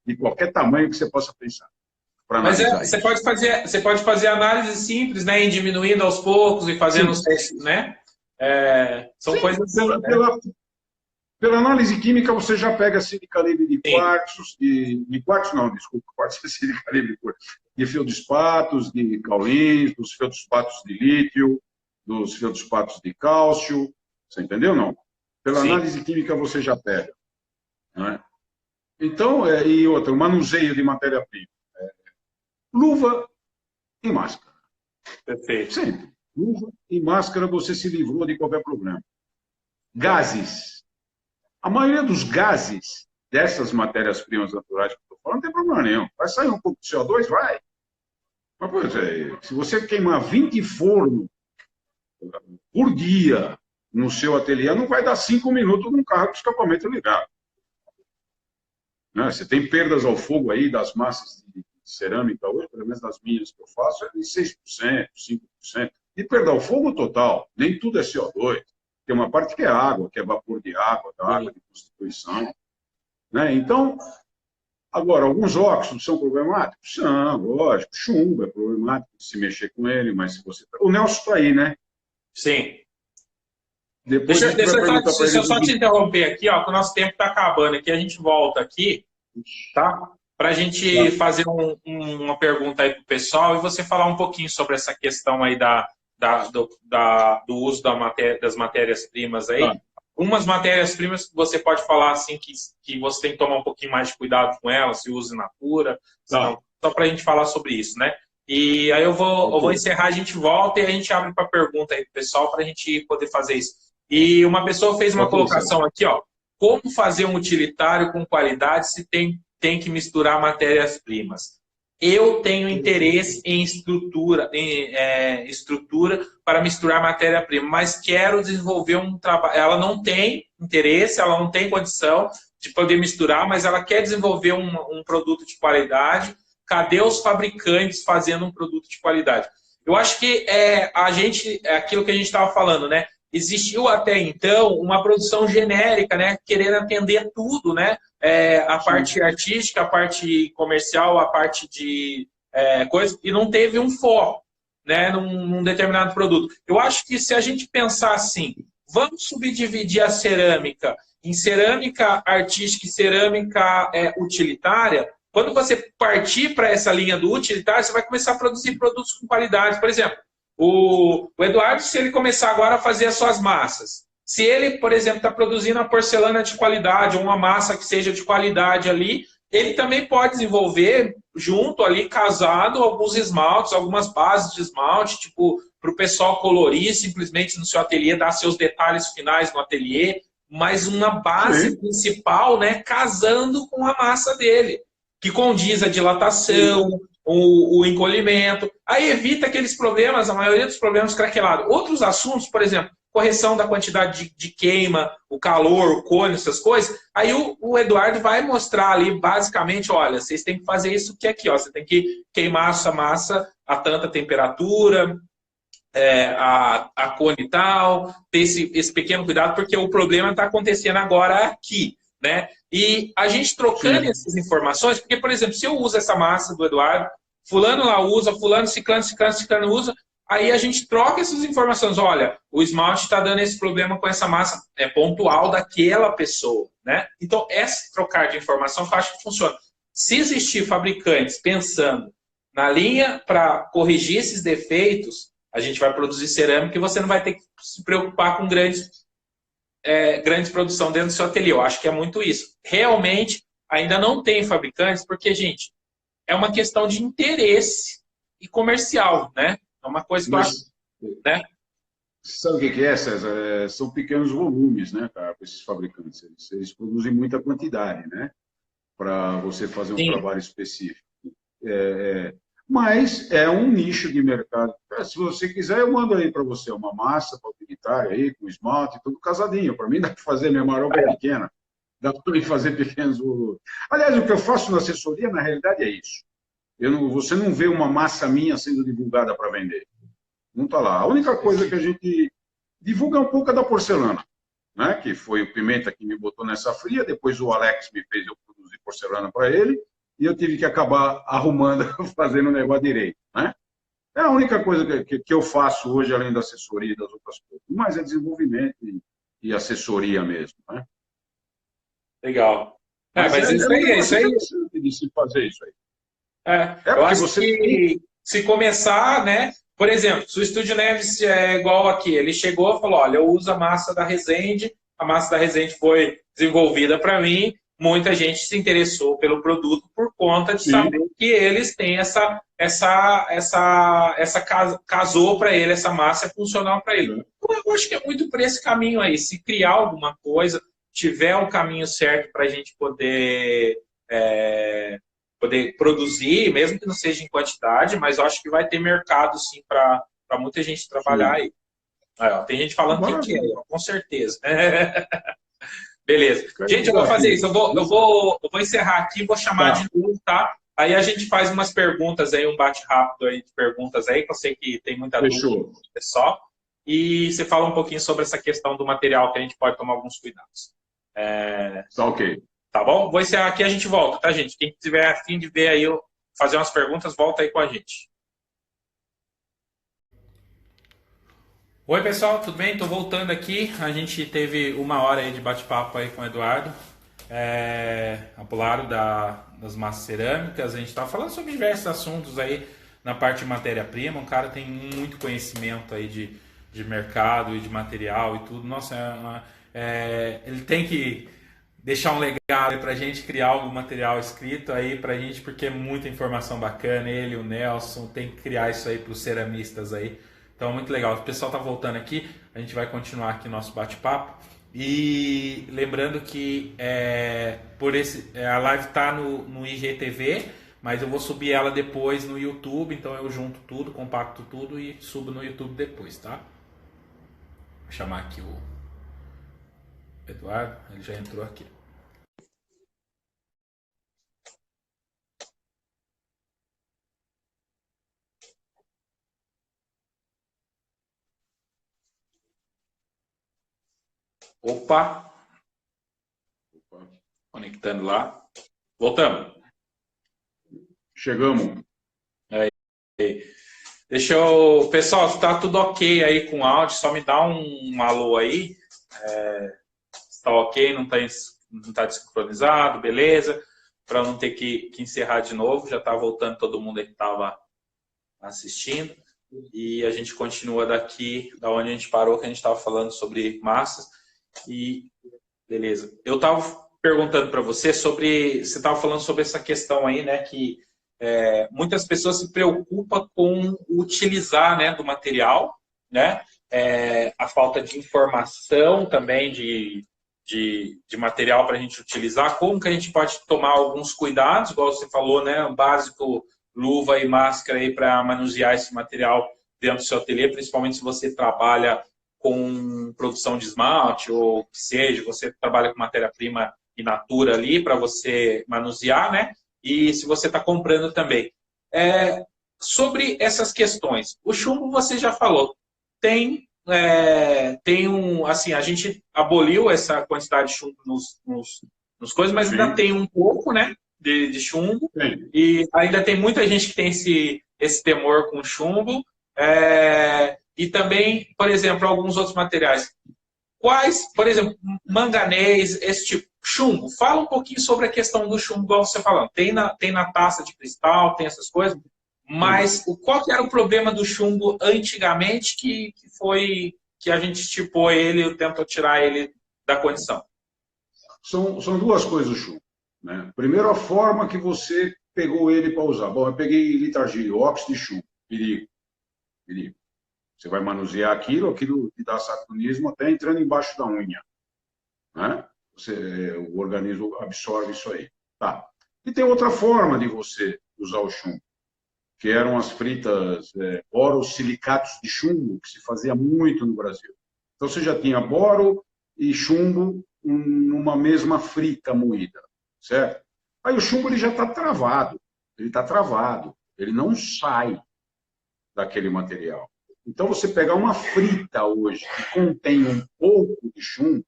de qualquer tamanho que você possa pensar. Mas você pode fazer análise simples, né? Em diminuindo aos poucos e fazendo os testes, né? São coisas assim. Pela análise química, você já pega sílica livre de quartzos, de quartzo não, desculpa, quartzo é sílica livre de feldspatos, de caulins, dos feldspatos de lítio, dos feldspatos de cálcio, você entendeu não? Pela análise química você já pega. Não é? Então, e outra, o manuseio de matéria-prima. Luva e máscara. Perfeito. Sempre. Luva e máscara você se livrou de qualquer problema. Gases. A maioria dos gases dessas matérias-primas naturais que eu estou falando não tem problema nenhum. Vai sair um pouco de CO2? Vai. Mas, pois se você queimar 20 fornos por dia no seu ateliê, não vai dar 5 minutos num carro com escapamento ligado. Né? Você tem perdas ao fogo aí das massas de cerâmica hoje, pelo menos das minhas que eu faço, é de 6%, 5%. E perda ao fogo total. Nem tudo é CO2. Tem uma parte que é água, que é vapor de água, da água de constituição. Né? Então, agora, alguns óxidos são problemáticos? São, lógico. Chumbo é problemático se mexer com ele, mas se você... O Nelson está aí, né? Sim. Deixa eu só te interromper aqui, ó, que o nosso tempo está acabando aqui. A gente volta aqui, tá? Para a gente fazer uma pergunta aí para o pessoal e você falar um pouquinho sobre essa questão aí do uso das matérias-primas aí. Algumas matérias-primas que você pode falar assim que você tem que tomar um pouquinho mais de cuidado com elas, se usa in natura, só para a gente falar sobre isso, né? E aí eu vou encerrar, a gente volta e a gente abre para pergunta aí pro pessoal para a gente poder fazer isso. E uma pessoa fez uma colocação aqui, ó. Como fazer um utilitário com qualidade se tem que misturar matérias-primas? Eu tenho interesse em estrutura para misturar matéria-prima, mas quero desenvolver um trabalho. Ela não tem interesse, ela não tem condição de poder misturar, mas ela quer desenvolver um produto de qualidade. Cadê os fabricantes fazendo um produto de qualidade? Eu acho que aquilo que a gente estava falando, né? Existiu até então uma produção genérica, né? Querendo atender tudo, né? A parte artística, a parte comercial, a parte de coisa, e não teve um foco. né, num determinado produto. Eu acho que se a gente pensar assim, vamos subdividir a cerâmica em cerâmica artística e cerâmica utilitária, quando você partir para essa linha do utilitário, você vai começar a produzir produtos com qualidade. Por exemplo, o Eduardo, se ele começar agora a fazer as suas massas, se ele, por exemplo, está produzindo uma porcelana de qualidade ou uma massa que seja de qualidade ali, ele também pode desenvolver, junto ali, casado, alguns esmaltes, algumas bases de esmalte, tipo, para o pessoal colorir simplesmente no seu ateliê, dar seus detalhes finais no ateliê, mas uma base principal, né, casando com a massa dele, que condiz a dilatação, o encolhimento. Aí evita aqueles problemas, a maioria dos problemas craquelados. Outros assuntos, por exemplo, correção da quantidade de queima, o calor, o cone, essas coisas. Aí o Eduardo vai mostrar ali, basicamente, olha, vocês têm que fazer isso que aqui, ó, você tem que queimar essa massa a tanta temperatura, a cone e tal, ter esse pequeno cuidado, porque o problema está acontecendo agora aqui, né? E a gente trocando essas informações, porque, por exemplo, se eu uso essa massa do Eduardo, fulano lá usa, fulano, ciclano usa, aí a gente troca essas informações. Olha, o esmalte está dando esse problema com essa massa pontual daquela pessoa, né? Então, esse trocar de informação que eu acho que funciona. Se existir fabricantes pensando na linha para corrigir esses defeitos, a gente vai produzir cerâmica e você não vai ter que se preocupar com grandes produção dentro do seu ateliê. Eu acho que é muito isso. Realmente, ainda não tem fabricantes, porque, gente, é uma questão de interesse e comercial, né? É uma coisa que eu acho, né? Sabe o que é, César? São pequenos volumes, né, cara, para esses fabricantes. Eles produzem muita quantidade, né, para você fazer um trabalho específico. Mas é um nicho de mercado. Se você quiser, eu mando aí para você uma massa para utilitária aí, com esmalte, tudo casadinho. Para mim dá para fazer minha maroba pequena. Dá para fazer pequenos volumes. Aliás, o que eu faço na assessoria, na realidade, é isso. Você não vê uma massa minha sendo divulgada para vender. Não está lá. A única coisa que a gente divulga é um pouco da porcelana, né? Que foi o Pimenta que me botou nessa fria, depois o Alex me fez eu produzir porcelana para ele, e eu tive que acabar arrumando, fazendo o negócio direito, né? É a única coisa que eu faço hoje, além da assessoria e das outras coisas. Mas é desenvolvimento e assessoria mesmo, né? Legal. Mas isso aí, isso aí. De se fazer isso aí. Eu acho que se começar, né? Por exemplo, se o Estúdio Neves é igual aqui, ele chegou e falou, olha, eu uso a massa da Resende, a massa da Resende foi desenvolvida para mim, muita gente se interessou pelo produto por conta de saber que eles têm casou para ele, essa massa é funcional para ele. Então, eu acho que é muito por esse caminho aí, se criar alguma coisa, tiver um caminho certo para a gente poder produzir, mesmo que não seja em quantidade, mas eu acho que vai ter mercado, sim, para muita gente trabalhar aí. Tem gente falando que quer, com certeza. Beleza. Gente, eu vou fazer isso. Eu vou encerrar aqui, vou chamar de novo, tá? Aí a gente faz umas perguntas aí, um bate rápido aí de perguntas aí, que eu sei que tem muita dúvida do pessoal. E você fala um pouquinho sobre essa questão do material, que a gente pode tomar alguns cuidados. Tá ok. Tá bom? Vou encerrar aqui e a gente volta, tá, gente? Quem tiver a fim de ver aí, fazer umas perguntas, volta aí com a gente. Oi, pessoal, tudo bem? Tô voltando aqui. A gente teve uma hora aí de bate-papo aí com o Eduardo, Apolaro das massas cerâmicas. A gente tá falando sobre diversos assuntos aí na parte de matéria-prima. Um cara tem muito conhecimento aí de mercado e de material e tudo. Nossa, ele tem que deixar um legado para a gente, criar algum material escrito aí para a gente, porque é muita informação bacana. Ele, o Nelson, tem que criar isso aí para os ceramistas aí. Então, muito legal. O pessoal tá voltando aqui, a gente vai continuar aqui nosso bate-papo. E lembrando que a live tá no IGTV, mas eu vou subir ela depois no YouTube, então eu junto tudo, compacto tudo e subo no YouTube depois, tá? Vou chamar aqui o Eduardo, ele já entrou aqui. Opa! Conectando lá. Voltamos. Chegamos. Aí. Deixa eu... Pessoal, se tá tudo ok aí com o áudio, só me dá um alô aí. Se tá ok, não tá desincronizado, beleza? Para não ter que encerrar de novo. Já tá voltando todo mundo aí que estava assistindo. E a gente continua daqui, da onde a gente parou, que a gente estava falando sobre massas. E beleza. Eu estava perguntando para você sobre... Você estava falando sobre essa questão aí, né? Que muitas pessoas se preocupam com utilizar, né, do material, né? A falta de informação também de material para a gente utilizar. Como que a gente pode tomar alguns cuidados, igual você falou, né? O básico, luva e máscara aí para manusear esse material dentro do seu ateliê, principalmente se você trabalha com produção de esmalte ou que seja, você trabalha com matéria-prima in natura ali para você manusear, né? E se você está comprando também. Sobre essas questões, o chumbo você já falou, tem assim, a gente aboliu essa quantidade de chumbo nos coisas, mas ainda tem um pouco, né, de chumbo. Sim. E ainda tem muita gente que tem esse temor com chumbo. E também, por exemplo, alguns outros materiais. Quais, por exemplo, manganês, esse tipo, chumbo. Fala um pouquinho sobre a questão do chumbo, igual você falando. Tem na taça de cristal, tem essas coisas, mas qual que era o problema do chumbo antigamente que a gente estipou ele, tentou tirar ele da condição? São duas coisas o chumbo, né? Primeiro, a forma que você pegou ele para usar. Bom, eu peguei litargile, óxido de chumbo, perigo. Você vai manusear aquilo te dá saturnismo até entrando embaixo da unha, né? O organismo absorve isso aí. Tá. E tem outra forma de você usar o chumbo, que eram as fritas borosilicatos de chumbo, que se fazia muito no Brasil. Então você já tinha boro e chumbo numa mesma frita moída, certo? Aí o chumbo ele já está travado, ele não sai daquele material. Então, você pegar uma frita hoje que contém um pouco de chumbo,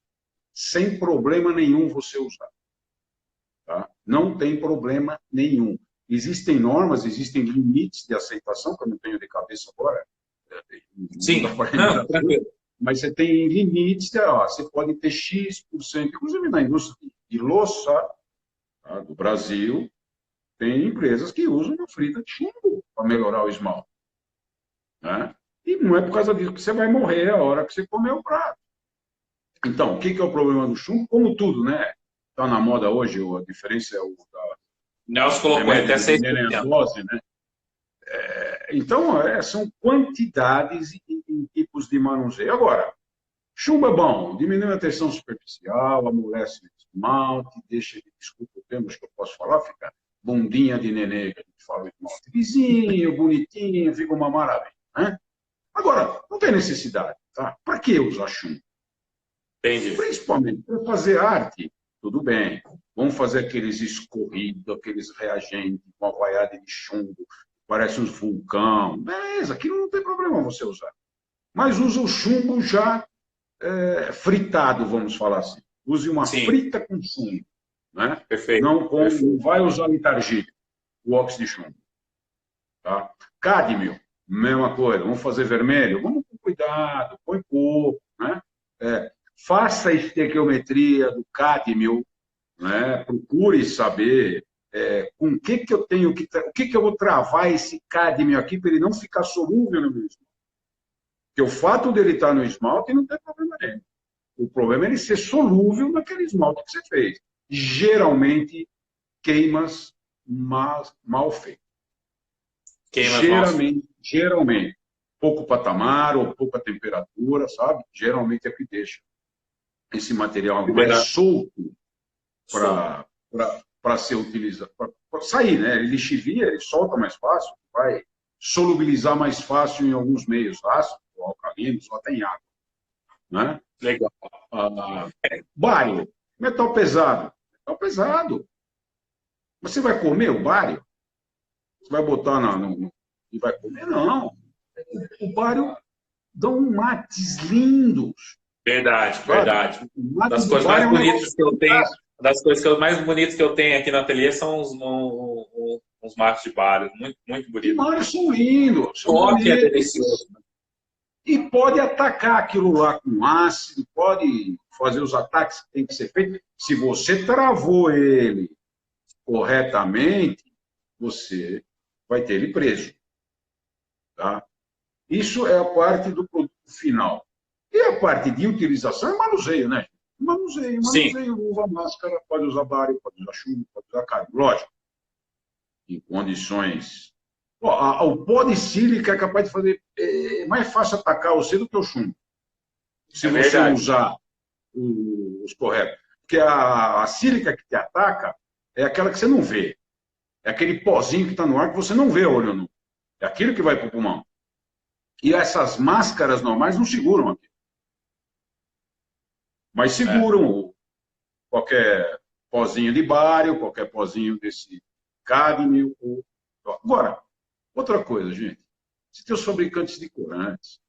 sem problema nenhum você usar. Tá? Não tem problema nenhum. Existem normas, existem limites de aceitação, que eu não tenho de cabeça agora. Sim, não, tranquilo. Mas você tem limites, você pode ter X%, inclusive na indústria de louça, tá, do Brasil, tem empresas que usam uma frita de chumbo para melhorar o esmalte. Né? E não é por causa disso que você vai morrer a hora que você comer o prato. Então, o que é o problema do chumbo? Como tudo, né? Está na moda hoje, a diferença é o da... Nelson colocou até 6%. Dose, né? Então, são quantidades e tipos de manuseio. Agora, chumbo é bom, diminui a tensão superficial, amolece o esmalte, deixa ele, desculpa o termo que eu posso falar, fica bundinha de nenê, que a gente fala esmalte vizinho, bonitinho, fica uma maravilha, né? Agora, não tem necessidade, tá? Para que usar chumbo? Entendi. Principalmente para fazer arte, tudo bem. Vamos fazer aqueles escorridos, aqueles reagentes com a vaiada de chumbo, parece um vulcão. Beleza, aquilo não tem problema você usar. Mas usa o chumbo já fritado, vamos falar assim. Use uma frita com chumbo. Né? Perfeito. Não vai usar litargile, o óxido de chumbo. Tá? Cádmio. Mesma coisa, vamos fazer vermelho? Vamos com cuidado, põe pouco, né? Faça a estequiometria do cádmio, né? Procure saber com o que eu tenho que... O que eu vou travar esse cádmio aqui para ele não ficar solúvel no meu esmalte. Porque o fato dele estar no esmalte não tem problema nenhum. O problema é ele ser solúvel naquele esmalte que você fez. Geralmente, queimas mal feitas. Geralmente, pouco patamar ou pouca temperatura, sabe? Geralmente é o que deixa esse material mais solto para ser utilizado, para sair, né? Ele lixivia, ele solta mais fácil, vai solubilizar mais fácil em alguns meios ácidos ou alcalinos, só tem água, né? Legal. Bário, metal pesado. Metal pesado. Você vai comer o bário? Você vai botar e vai comer? Não. O bário dá mates lindos. Verdade. Das coisas mais bonitas que eu tenho aqui no ateliê são uns mates de bário, muito, muito E bonito. bários são lindos, são Toque é bonitos. delicioso. E pode atacar aquilo lá com ácido, pode fazer os ataques que tem que ser feito. Se você travou ele corretamente, você vai ter ele preso. Tá? Isso é a parte do produto final. E a parte de utilização é manuseio, né? Manuseio, usa máscara, pode usar bário, pode usar chumbo, pode usar carne. Lógico, em condições... O pó de sílica é capaz de fazer... É mais fácil atacar você do que o chumbo. Se você usar os corretos. Porque a sílica que te ataca é aquela que você não vê. É aquele pozinho que está no ar que você não vê a olho nu. É aquilo que vai para o pulmão. E essas máscaras normais não seguram aqui. Mas seguram qualquer pozinho de bário, qualquer pozinho desse cádmio. Agora, outra coisa, gente. Você tem os fabricantes de corantes.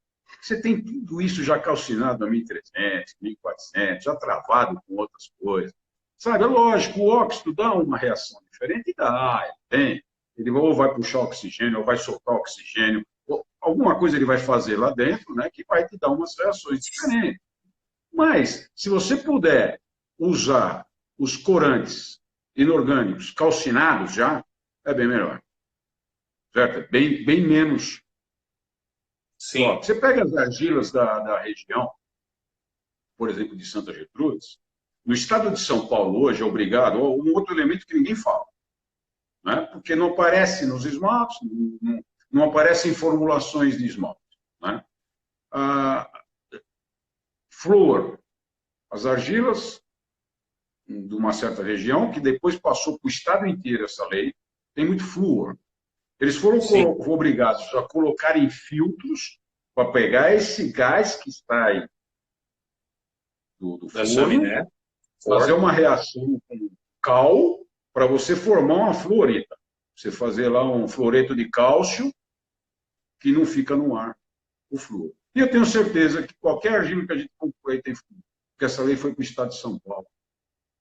Você tem tudo isso já calcinado a 1.300, 1.400, já travado com outras coisas. Sabe, é lógico, o óxido dá uma reação diferente, dá, tem. Ele ou vai puxar oxigênio, ou vai soltar oxigênio, ou alguma coisa ele vai fazer lá dentro, né, que vai te dar umas reações diferentes. Mas, se você puder usar os corantes inorgânicos calcinados já, é bem melhor. Certo? Bem menos. Sim. Ó, você pega as argilas da região, por exemplo, de Santa Gertrudes, no estado de São Paulo hoje é obrigado, um outro elemento que ninguém fala, né? Porque não aparece nos esmaltes, não aparece em formulações de esmalte. Né? Flúor, as argilas de uma certa região, que depois passou para o estado inteiro essa lei, tem muito flúor. Eles foram obrigados a colocar em filtros para pegar esse gás que está aí do forno, fazer uma reação com cal para você formar uma fluorita. Você fazer lá um fluoreto de cálcio que não fica no ar, o flúor. E eu tenho certeza que qualquer argila que a gente comprou aí tem flúor, porque essa lei foi para o estado de São Paulo.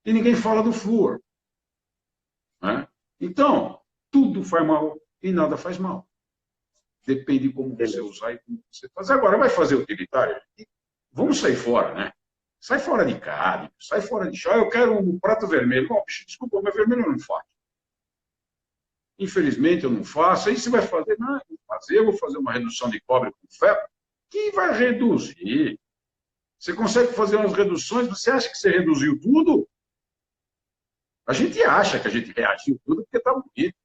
E ninguém fala do flúor. Né? Então, tudo faz mal e nada faz mal. Depende de como você usar e como você fazer. Agora, vai fazer utilitário? Vamos sair fora, né? Sai fora de carne, sai fora de chá. Eu quero um prato vermelho. Bom, desculpa, mas vermelho eu não faço. Infelizmente, eu não faço. Aí você vai fazer? Não, eu vou fazer uma redução de cobre com ferro, que vai reduzir. Você consegue fazer umas reduções, você acha que você reduziu tudo? A gente acha que a gente reagiu tudo porque está bonito.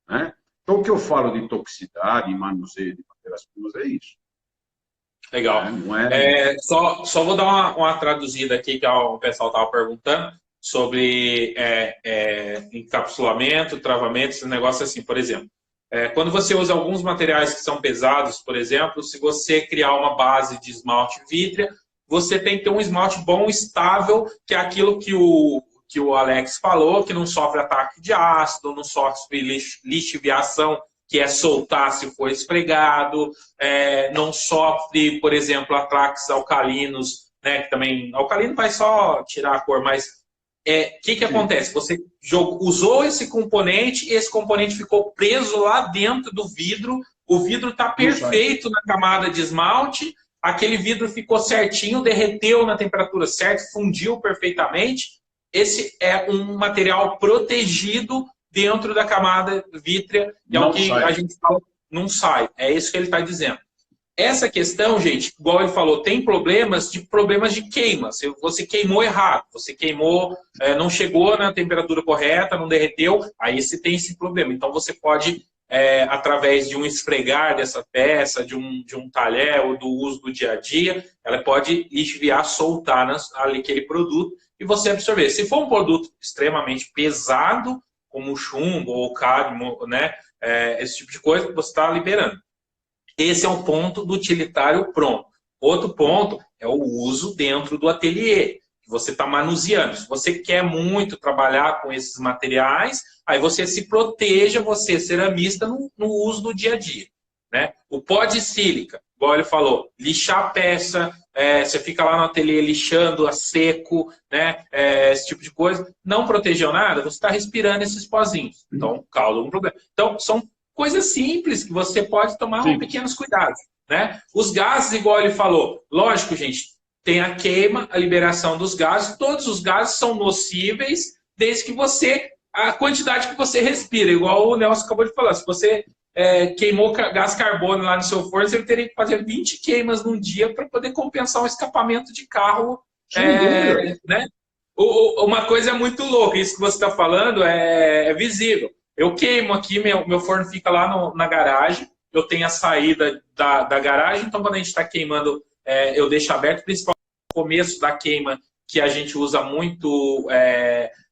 Né? Então, o que eu falo de toxicidade e manuseio de matérias-primas é isso. Legal. Só vou dar uma traduzida aqui que o pessoal estava perguntando sobre encapsulamento, travamento, esse negócio assim, por exemplo. Quando você usa alguns materiais que são pesados, por exemplo, se você criar uma base de esmalte vítrea, você tem que ter um esmalte bom, estável, que é aquilo que o Alex falou, que não sofre ataque de ácido, não sofre lixiviação, que é soltar se for esfregado, não sofre, por exemplo, ataques alcalinos, né, que também, alcalino vai só tirar a cor, mas o que acontece? Você usou esse componente e esse componente ficou preso lá dentro do vidro, o vidro está perfeito na camada de esmalte, aquele vidro ficou certinho, derreteu na temperatura certa, fundiu perfeitamente. Esse é um material protegido dentro da camada vítrea, que é o que a gente fala, não sai. É isso que ele está dizendo. Essa questão, gente, igual ele falou, tem problemas de queima. Você queimou errado, você queimou, não chegou na temperatura correta, não derreteu, aí você tem esse problema. Então você pode, através de um esfregar dessa peça, de um talher ou do uso do dia a dia, ela pode lixiviar, soltar aquele produto e você absorver. Se for um produto extremamente pesado, como chumbo ou cádmio, né, esse tipo de coisa, você está liberando. Esse é um ponto do utilitário pronto. Outro ponto é o uso dentro do ateliê, que você está manuseando. Se você quer muito trabalhar com esses materiais, aí você se proteja, você ceramista, no uso do dia a dia. Né? O pó de sílica, igual ele falou, lixar a peça, você fica lá no ateliê lixando a seco, né? Esse tipo de coisa. Não protegeu nada, você está respirando esses pozinhos. Então, causa algum problema. Então, são coisas simples que você pode tomar Sim. pequenos cuidados, né? Os gases, igual ele falou, lógico, gente, tem a queima, a liberação dos gases, todos os gases são nocíveis, desde que a quantidade que você respira, igual o Nelson acabou de falar, se você queimou gás carbônico lá no seu forno, você teria que fazer 20 queimas num dia para poder compensar um escapamento de carro, Sem dúvida. né? Uma coisa muito louca, isso que você está falando é visível. Eu queimo aqui, meu forno fica lá na garagem, eu tenho a saída da garagem, então quando a gente está queimando, eu deixo aberto, principalmente no começo da queima, que a gente usa muito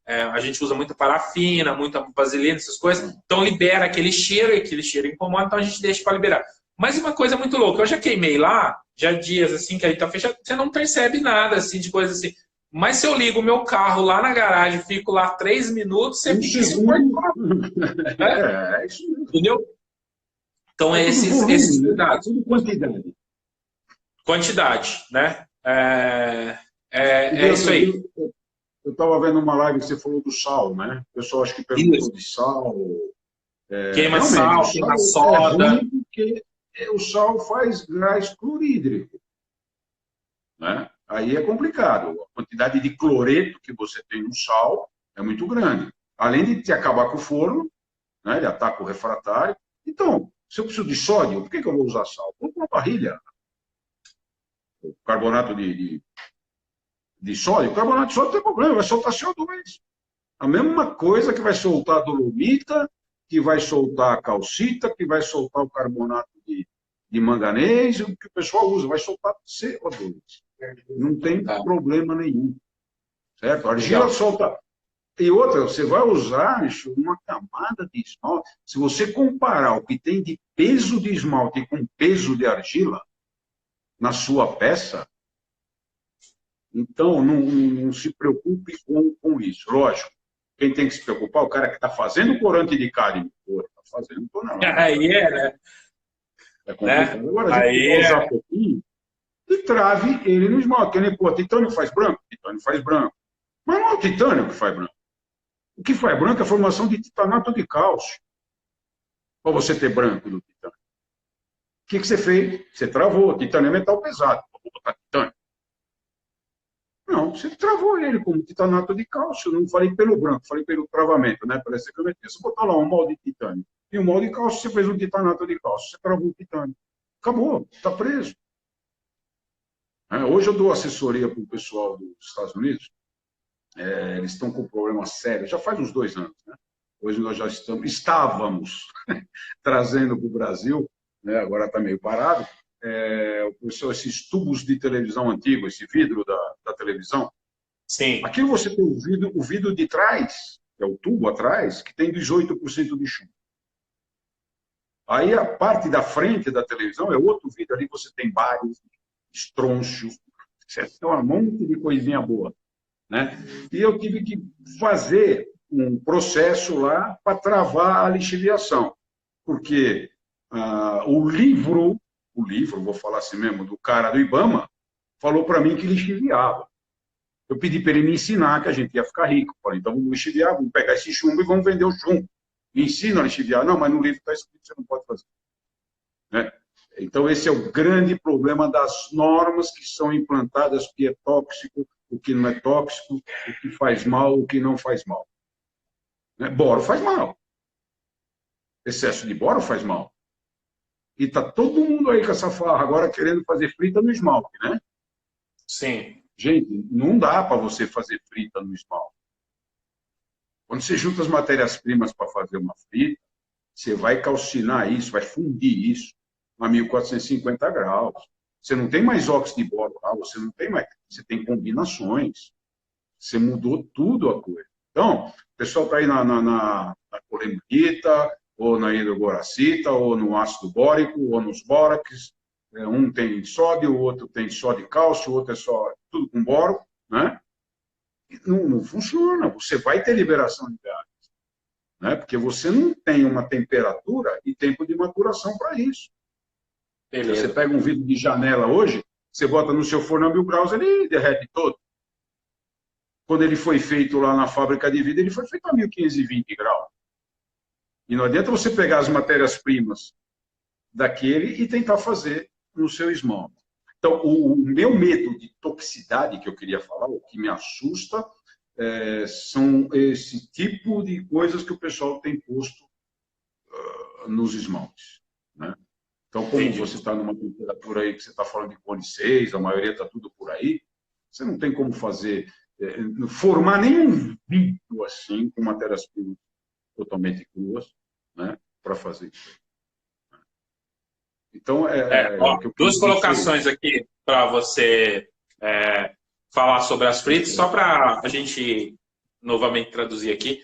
a gente usa muita parafina, muita vaselina, essas coisas. Então libera aquele cheiro, e aquele cheiro incomoda, então a gente deixa para liberar. Mas uma coisa muito louca, eu já queimei lá, já dias assim que a gente tá fechado, você não percebe nada assim de coisa assim. Mas se eu ligo o meu carro lá na garagem, fico lá 3 minutos, você fica insuportável. Né? É isso mesmo. Entendeu? Então É é tudo esses volume, né? É cuidados. tudo quantidade. Quantidade, né? E É isso Deus, aí. eu estava vendo uma live que você falou do sal, né? O pessoal acho que perguntou Isso. de sal. Queima Realmente, o sal, queima sal é soda. ruim porque o sal faz gás clorídrico, né? Aí é complicado. A quantidade de cloreto que você tem no sal é muito grande. Além de te acabar com o forno, né? Ele ataca o refratário. Então, se eu preciso de sódio, por que eu vou usar sal? Vou com uma parrilha. O carbonato de sódio, o carbonato de sódio não tem problema, vai soltar CO2. A mesma coisa que vai soltar a dolomita, que vai soltar a calcita, que vai soltar o carbonato de manganês, o que o pessoal usa, vai soltar CO2. Não tem Tá, problema nenhum. Certo? A argila legal. solta. E outra, você vai usar isso, uma camada de esmalte. Se você comparar o que tem de peso de esmalte com peso de argila na sua peça, então não se preocupe com isso. Lógico, quem tem que se preocupar é o cara que está fazendo corante de cálice. Está fazendo tonelada. Aí né? É Né? complicado. Agora, a gente vai Aí usar pouquinho e trave ele no esmalte. Que nem, pô, titânio faz branco? Titânio faz branco. Mas não é o titânio que faz branco. O que faz branco é a formação de titanato de cálcio. Para você ter branco do titânio. O que você fez? Você travou. Titânio é metal pesado. Vou botar titânio. Não, você travou ele como titanato de cálcio. Não falei pelo branco, falei pelo travamento, né? Parece que eu meti. Você botou lá um molde de titânio e um molde de cálcio, você fez um titanato de cálcio. Você travou o titânio. Acabou, está preso. Hoje eu dou assessoria para o pessoal dos Estados Unidos. Eles estão com um problema sério, já faz uns 2 anos. Né? Hoje nós já estávamos trazendo para o Brasil, né? Agora está meio parado, esses tubos de televisão antigo, esse vidro da televisão. sim. Aquilo você tem o vidro de trás, que é o tubo atrás, que tem 18% de chumbo. Aí a parte da frente da televisão é outro vidro, ali você tem bares, estrôncio, você tem um monte de coisinha boa. Né? E eu tive que fazer um processo lá para travar a lixiviação, porque o livro, vou falar assim mesmo, do cara do Ibama, falou para mim que lixiviava. Eu pedi para ele me ensinar que a gente ia ficar rico. Falei, então vamos lixiviar, vamos pegar esse chumbo e vamos vender o chumbo. Me ensina a lixiviar. Não, mas no livro está escrito que você não pode fazer. Né? Então, esse é o grande problema das normas que são implantadas, o que é tóxico, o que não é tóxico, o que faz mal, o que não faz mal. Né? Boro faz mal. Excesso de boro faz mal. E está todo mundo aí com essa farra agora querendo fazer frita no esmalte, né? Sim. Gente, não dá para você fazer frita no esmalte. Quando você junta as matérias-primas para fazer uma frita, você vai calcinar isso, vai fundir isso a 1450 graus. Você não tem mais óxido de boro lá, você não tem mais. Você tem combinações. Você mudou tudo a coisa. Então, o pessoal está aí na colemonita, ou na hidrogoracita, ou no ácido bórico, ou nos bórax. Um tem sódio, o outro tem só de cálcio, o outro é só tudo com boro, né? Não funciona. Você vai ter liberação de gases, né? Porque você não tem uma temperatura e tempo de maturação para isso. Beleza. Você pega um vidro de janela hoje, você bota no seu forno a 1000 graus, ele derrete todo. Quando ele foi feito lá na fábrica de vidro, ele foi feito a 1520 graus. E não adianta você pegar as matérias-primas daquele e tentar fazer no seu esmalte. Então, o meu medo de toxicidade que eu queria falar, o que me assusta, são esse tipo de coisas que o pessoal tem posto nos esmaltes, né? Então, como Entendi. você está numa temperatura aí que você está falando de cone 6, a maioria está tudo por aí, você não tem como fazer, formar nenhum vidro assim, com matérias-primas totalmente cruas, né, para fazer isso. Então, Ó, o que eu duas queria dizer. colocações aqui para você falar sobre as fritas, só para a gente novamente traduzir aqui.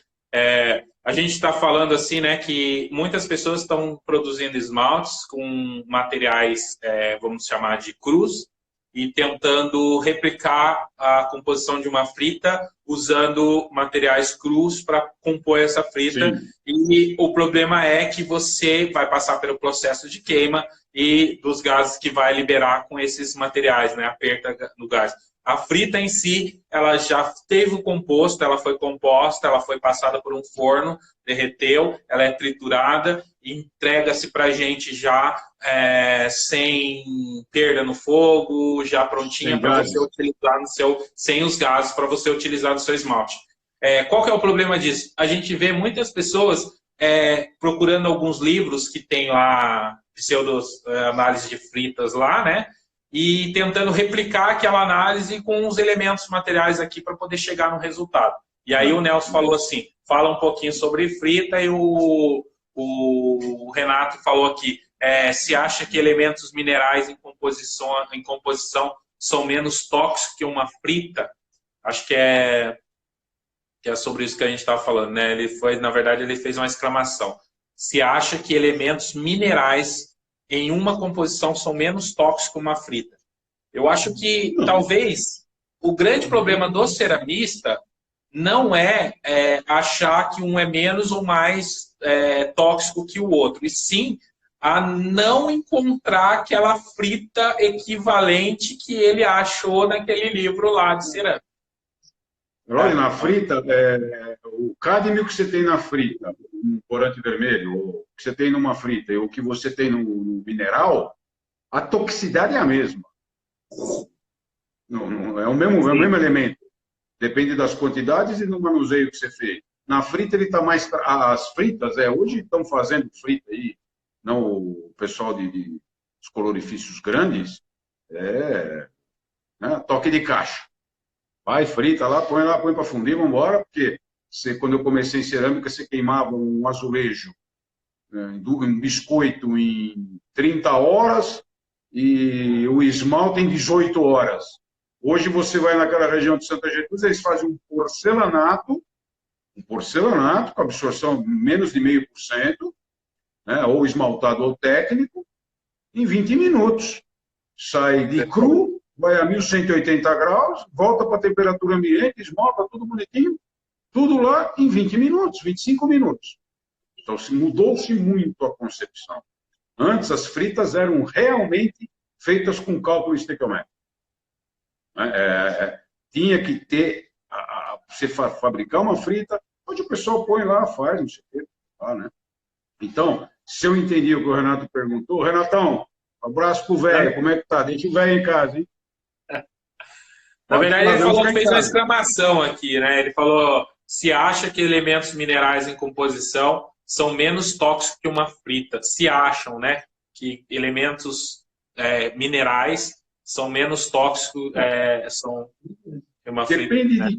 A gente está falando assim, né, que muitas pessoas estão produzindo esmaltes com materiais, vamos chamar de crus, e tentando replicar a composição de uma frita usando materiais crus para compor essa frita. Sim. E o problema é que você vai passar pelo processo de queima e dos gases que vai liberar com esses materiais, né? A perda no gás. A frita em si, ela já teve o composto, ela foi composta, ela foi passada por um forno, derreteu, ela é triturada, entrega-se para a gente já sem perda no fogo, já prontinha para você utilizar no seu, sem os gases, para você utilizar no seu esmalte. Qual que é o problema disso? A gente vê muitas pessoas procurando alguns livros que tem lá pseudo-análise de fritas lá, né? E tentando replicar aquela análise com os elementos materiais aqui para poder chegar no resultado. E aí o Nelson falou assim, fala um pouquinho sobre frita e o Renato falou aqui, se acha que elementos minerais em composição são menos tóxicos que uma frita, acho que é sobre isso que a gente estava falando, né? Na verdade, ele fez uma exclamação. Se acha que elementos minerais em uma composição são menos tóxicos que uma frita. Eu acho que, talvez, o grande problema do ceramista não é achar que um é menos ou mais tóxico que o outro, e sim a não encontrar aquela frita equivalente que ele achou naquele livro lá de cerâmica. Olha, na frita, o cádmio que você tem na frita, um corante vermelho, ou que você tem numa frita, e o que você tem no mineral, a toxicidade é a mesma. Não, é o mesmo elemento. Depende das quantidades e do manuseio que você fez. Na frita, ele está mais. As fritas, hoje estão fazendo frita aí, não o pessoal de os colorifícios grandes, né, toque de caixa. Vai, frita lá, põe para fundir, vamos embora, porque quando eu comecei em cerâmica, você queimava um azulejo, um biscoito em 30 horas e o esmalte em 18 horas. Hoje você vai naquela região de Santa Getúlio, eles fazem um porcelanato com absorção menos de 0,5%, né, ou esmaltado ou técnico, em 20 minutos. Sai de cru, vai a 1180 graus, volta para a temperatura ambiente, esmalta tudo bonitinho, tudo lá em 20 minutos, 25 minutos. Então, mudou-se muito a concepção. Antes, as fritas eram realmente feitas com cálculo estequiométrico. Tinha que ter, você fabricar uma frita, onde o pessoal põe lá, faz, não sei o que, né? Então, se eu entendi o que o Renato perguntou, Renatão, abraço pro velho, como é que tá? Deixa o velho em casa, hein? Na verdade, ele falou que fez uma exclamação aqui, né? Ele falou, se acha que elementos minerais em composição são menos tóxicos que uma frita. Se acham, né? Que elementos minerais são menos tóxicos que uma frita. Depende, né,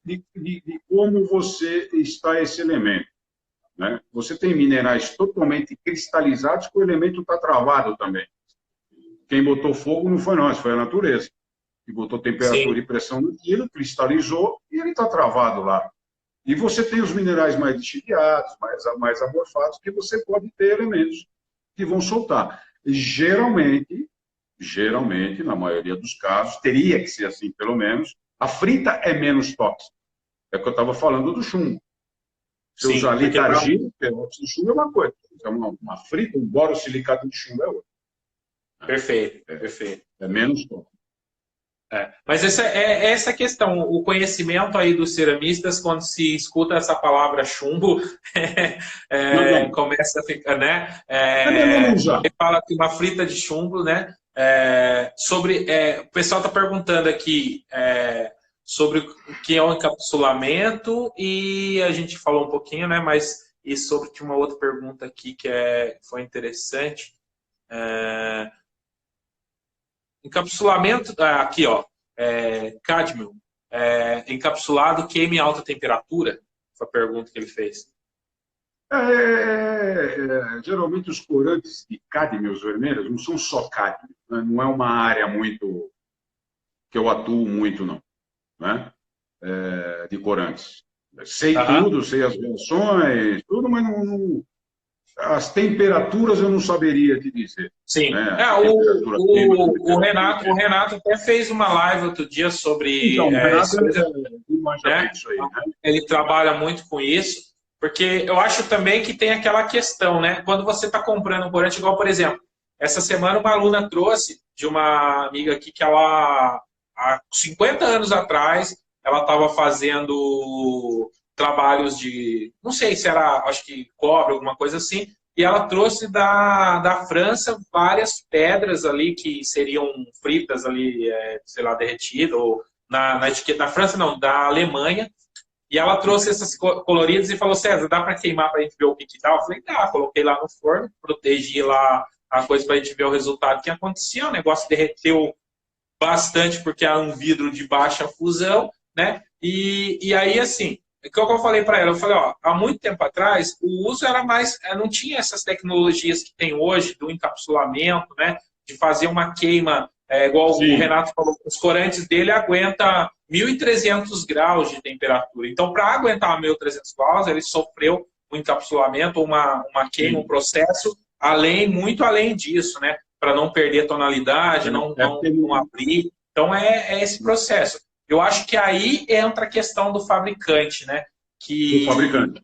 de como você está esse elemento, né? Você tem minerais totalmente cristalizados que o elemento está travado também. Quem botou fogo não foi nós, foi a natureza. Que botou temperatura e pressão no quilo, cristalizou e ele está travado lá. E você tem os minerais mais lixiviados, mais amorfados, que você pode ter elementos que vão soltar. Geralmente, na maioria dos casos, teria que ser assim, pelo menos, a frita é menos tóxica. É o que eu estava falando do chumbo. Se usar litargina, peróxido de chumbo é uma coisa. Então, uma frita, um borosilicato de chumbo é outra. Perfeito, perfeito. É menos top. Mas essa questão, o conhecimento aí dos ceramistas, quando se escuta essa palavra chumbo, Não, não. começa a ficar, né? É melhor não usar. Fala que uma frita de chumbo, né? O pessoal está perguntando aqui sobre o que é o encapsulamento e a gente falou um pouquinho, né? Mas e sobre tinha uma outra pergunta aqui que foi interessante. Encapsulamento, aqui ó, cádmio, encapsulado queima em alta temperatura? Foi a pergunta que ele fez. Geralmente os corantes de cádmio, os vermelhos, não são só cádmio, né? Não é uma área muito que eu atuo muito, não, né? De corantes. Sei tudo, sei as reações, tudo, mas as temperaturas eu não saberia te dizer. Sim. Né? O Renato até fez uma live outro dia sobre. Então, o Renato né? isso aí, né? Ele trabalha muito com isso, porque eu acho também que tem aquela questão, né? Quando você está comprando um corante, igual, por exemplo, essa semana uma aluna trouxe de uma amiga aqui que ela, há 50 anos atrás, ela estava fazendo trabalhos de, não sei se era, acho que cobre, alguma coisa assim, e ela trouxe da França várias pedras ali que seriam fritas ali, sei lá, derretidas, ou na etiqueta da França, não, da Alemanha, e ela trouxe essas coloridas e falou, César, dá para queimar para a gente ver o que dá? Eu falei, dá, coloquei lá no forno, protegi lá a coisa para a gente ver o resultado que acontecia, o negócio derreteu bastante porque era um vidro de baixa fusão, né? E aí, assim, o que eu falei para ela? Eu falei, ó, há muito tempo atrás, o uso era mais, não tinha essas tecnologias que tem hoje, do encapsulamento, né? De fazer uma queima, igual Sim. O Renato falou, os corantes dele aguentam 1.300 graus de temperatura. Então, para aguentar 1.300 graus, ele sofreu um encapsulamento, uma queima, um processo, muito além disso, né? Para não perder tonalidade, não abrir. Então, é esse processo. Eu acho que aí entra a questão do fabricante, né? Do fabricante.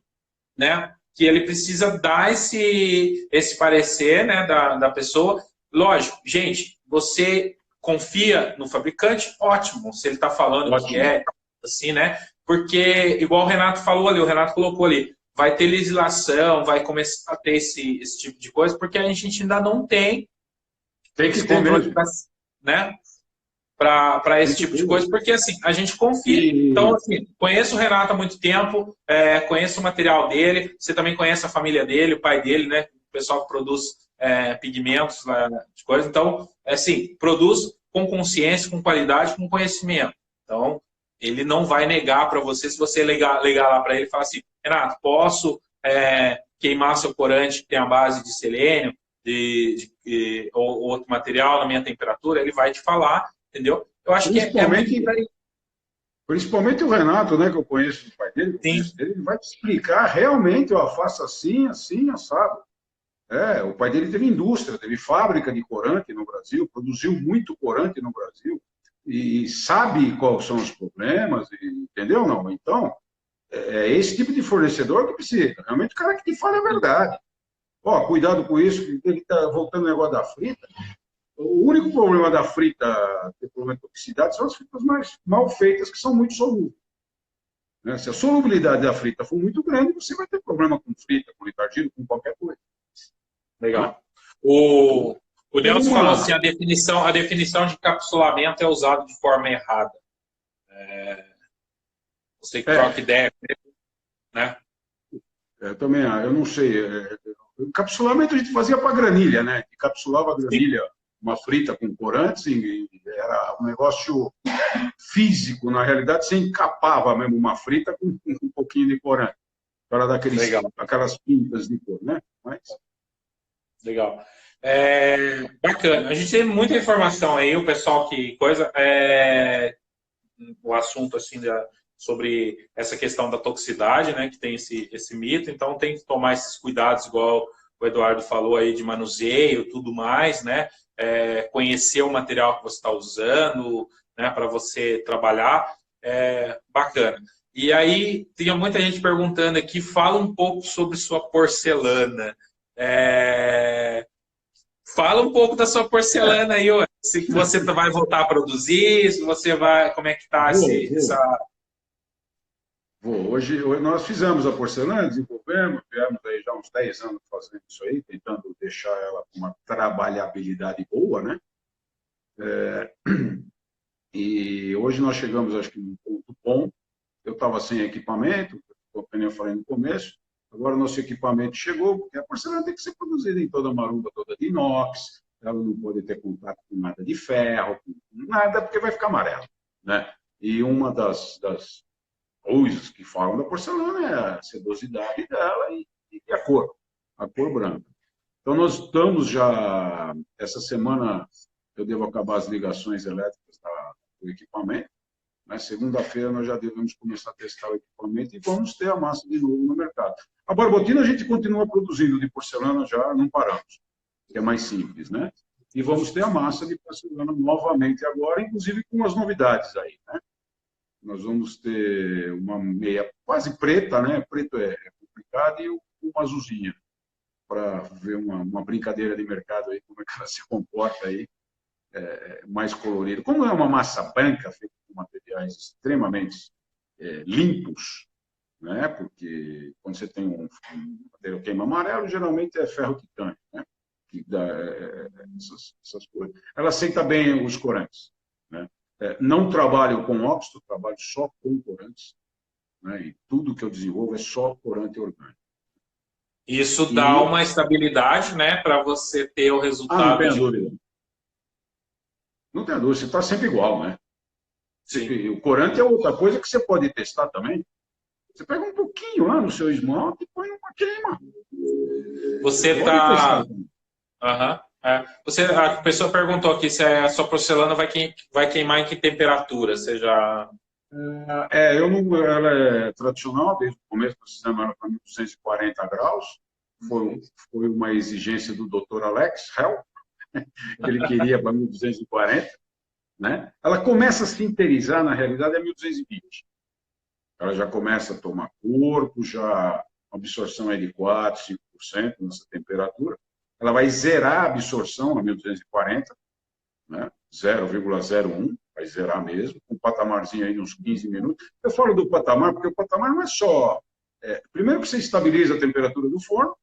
Né? Que ele precisa dar esse parecer, né, da pessoa. Lógico, gente, você confia no fabricante? Ótimo, se ele está falando o que é, assim, né? Porque, igual o Renato falou ali, o Renato colocou ali, vai ter legislação, vai começar a ter esse tipo de coisa, porque a gente ainda não tem esse controle, né? Para esse tipo de coisa, porque assim, a gente confia. Então, assim, conheço o Renato há muito tempo, conheço o material dele, você também conhece a família dele, o pai dele, né? O pessoal que produz pigmentos, de coisa. Então, assim, produz com consciência, com qualidade, com conhecimento. Então, ele não vai negar para você, se você ligar lá para ele e falar assim, Renato, posso queimar seu corante que tem a base de selênio ou outro material na minha temperatura, ele vai te falar. Entendeu? Eu acho que principalmente o Renato, né, que eu conheço o pai dele, ele vai te explicar realmente, ó, faça assim, assim, assado. O pai dele teve indústria, teve fábrica de corante no Brasil, produziu muito corante no Brasil e sabe quais são os problemas, entendeu? Não? Então, é esse tipo de fornecedor que precisa. Realmente o cara que te fala a verdade. Ó, cuidado com isso, ele está voltando ao negócio da frita. O único problema da frita, ter problema de toxicidade, são as fritas mais mal feitas, que são muito solúveis. Né? Se a solubilidade da frita for muito grande, você vai ter problema com frita, com retardino, com qualquer coisa. Legal. O Nelson falou assim, a definição de encapsulamento é usada de forma errada. Você que troca ideia, né? Também, eu não sei. Encapsulamento a gente fazia para granilha, né? Encapsulava a granilha. Sim. Uma frita com corantes, e era um negócio físico. Na realidade, você encapava mesmo uma frita com um pouquinho de corante. Para dar aquelas pintas de cor, né? Legal. Bacana. A gente tem muita informação aí, o pessoal que coisa... o assunto assim sobre essa questão da toxicidade, né? Que tem esse mito. Então, tem que tomar esses cuidados, igual o Eduardo falou aí, de manuseio, tudo mais, né? Conhecer o material que você está usando, né, para você trabalhar, bacana. E aí, tinha muita gente perguntando aqui, fala um pouco sobre sua porcelana. Fala um pouco da sua porcelana aí, ó. Se você vai voltar a produzir, se você vai, como é que tá essa... Hoje nós fizemos a porcelana, desenvolvemos, tivemos aí já uns 10 anos fazendo isso aí, tentando deixar ela com uma trabalhabilidade boa, né? E hoje nós chegamos, acho que, num ponto bom. Eu estava sem equipamento, como eu falei no começo, agora nosso equipamento chegou, porque a porcelana tem que ser produzida em toda maromba, toda de inox, ela não pode ter contato com nada de ferro, com nada, porque vai ficar amarelo, né? E uma das coisas que falam da porcelana é a sedosidade dela e a cor branca. Então, nós estamos já, essa semana, eu devo acabar as ligações elétricas do equipamento, né? Segunda-feira nós já devemos começar a testar o equipamento e vamos ter a massa de novo no mercado. A barbotina a gente continua produzindo de porcelana, já não paramos, que é mais simples, né? E vamos ter a massa de porcelana novamente agora, inclusive com umas novidades aí, né? Nós vamos ter uma meia quase preta, né? Preto é complicado, e uma azulzinha, para ver uma brincadeira de mercado aí, como é que ela se comporta aí, mais colorido. Como é uma massa branca, feita com materiais extremamente limpos, né? Porque quando você tem um material queima amarelo, geralmente é ferro titânio, né? Que dá essas coisas. Ela aceita bem os corantes, né? Não trabalho com óxido, trabalho só com corantes, né? E tudo que eu desenvolvo é só corante orgânico. Isso dá uma estabilidade, né, para você ter o resultado. Não tenha dúvida. Não tenha dúvida, você está sempre igual, né? Sim. O corante é outra coisa que você pode testar também. Você pega um pouquinho lá no seu esmalte e põe uma queima. Você está... A pessoa perguntou aqui se a sua porcelana vai queimar em que temperatura? Seja... ela é tradicional, desde o começo do sistema era para 1240 graus. Foi uma exigência do Dr. Alex Hell, ele queria para 1240. Né? Ela começa a sinterizar, na realidade, a 1220. Ela já começa a tomar corpo, já a absorção é de 4%, 5% nessa temperatura. Ela vai zerar a absorção a 1240, né? 0,01, vai zerar mesmo, com um patamarzinho aí de uns 15 minutos. Eu falo do patamar, porque o patamar não é só... primeiro que você estabiliza a temperatura do forno,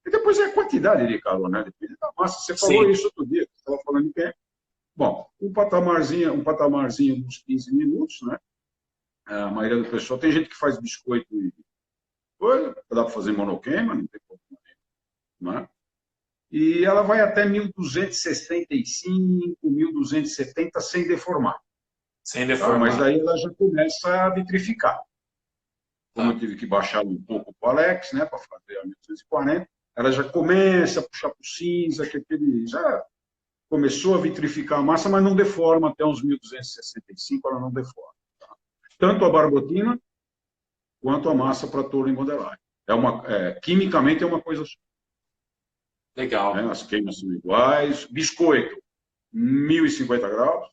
e depois é a quantidade de calor, né? Depende da massa. Você falou isso outro dia, você estava falando de quem? Bom, um patamarzinho de uns 15 minutos, né? A maioria do pessoal... Tem gente que faz biscoito e... dá para fazer monoqueima, não tem problema nenhum, né? E ela vai até 1265, 1270 sem deformar. Sem deformar. Mas daí ela já começa a vitrificar. Como eu tive que baixar um pouco o Alex, né, para fazer a 1240, ela já começa a puxar para o cinza, que já começou a vitrificar a massa, mas não deforma até uns 1265, ela não deforma. Tá? Tanto a barbotina quanto a massa para torno e modelagem. Quimicamente é uma coisa só. Legal. Né? As queimas são iguais. Biscoito, 1050 graus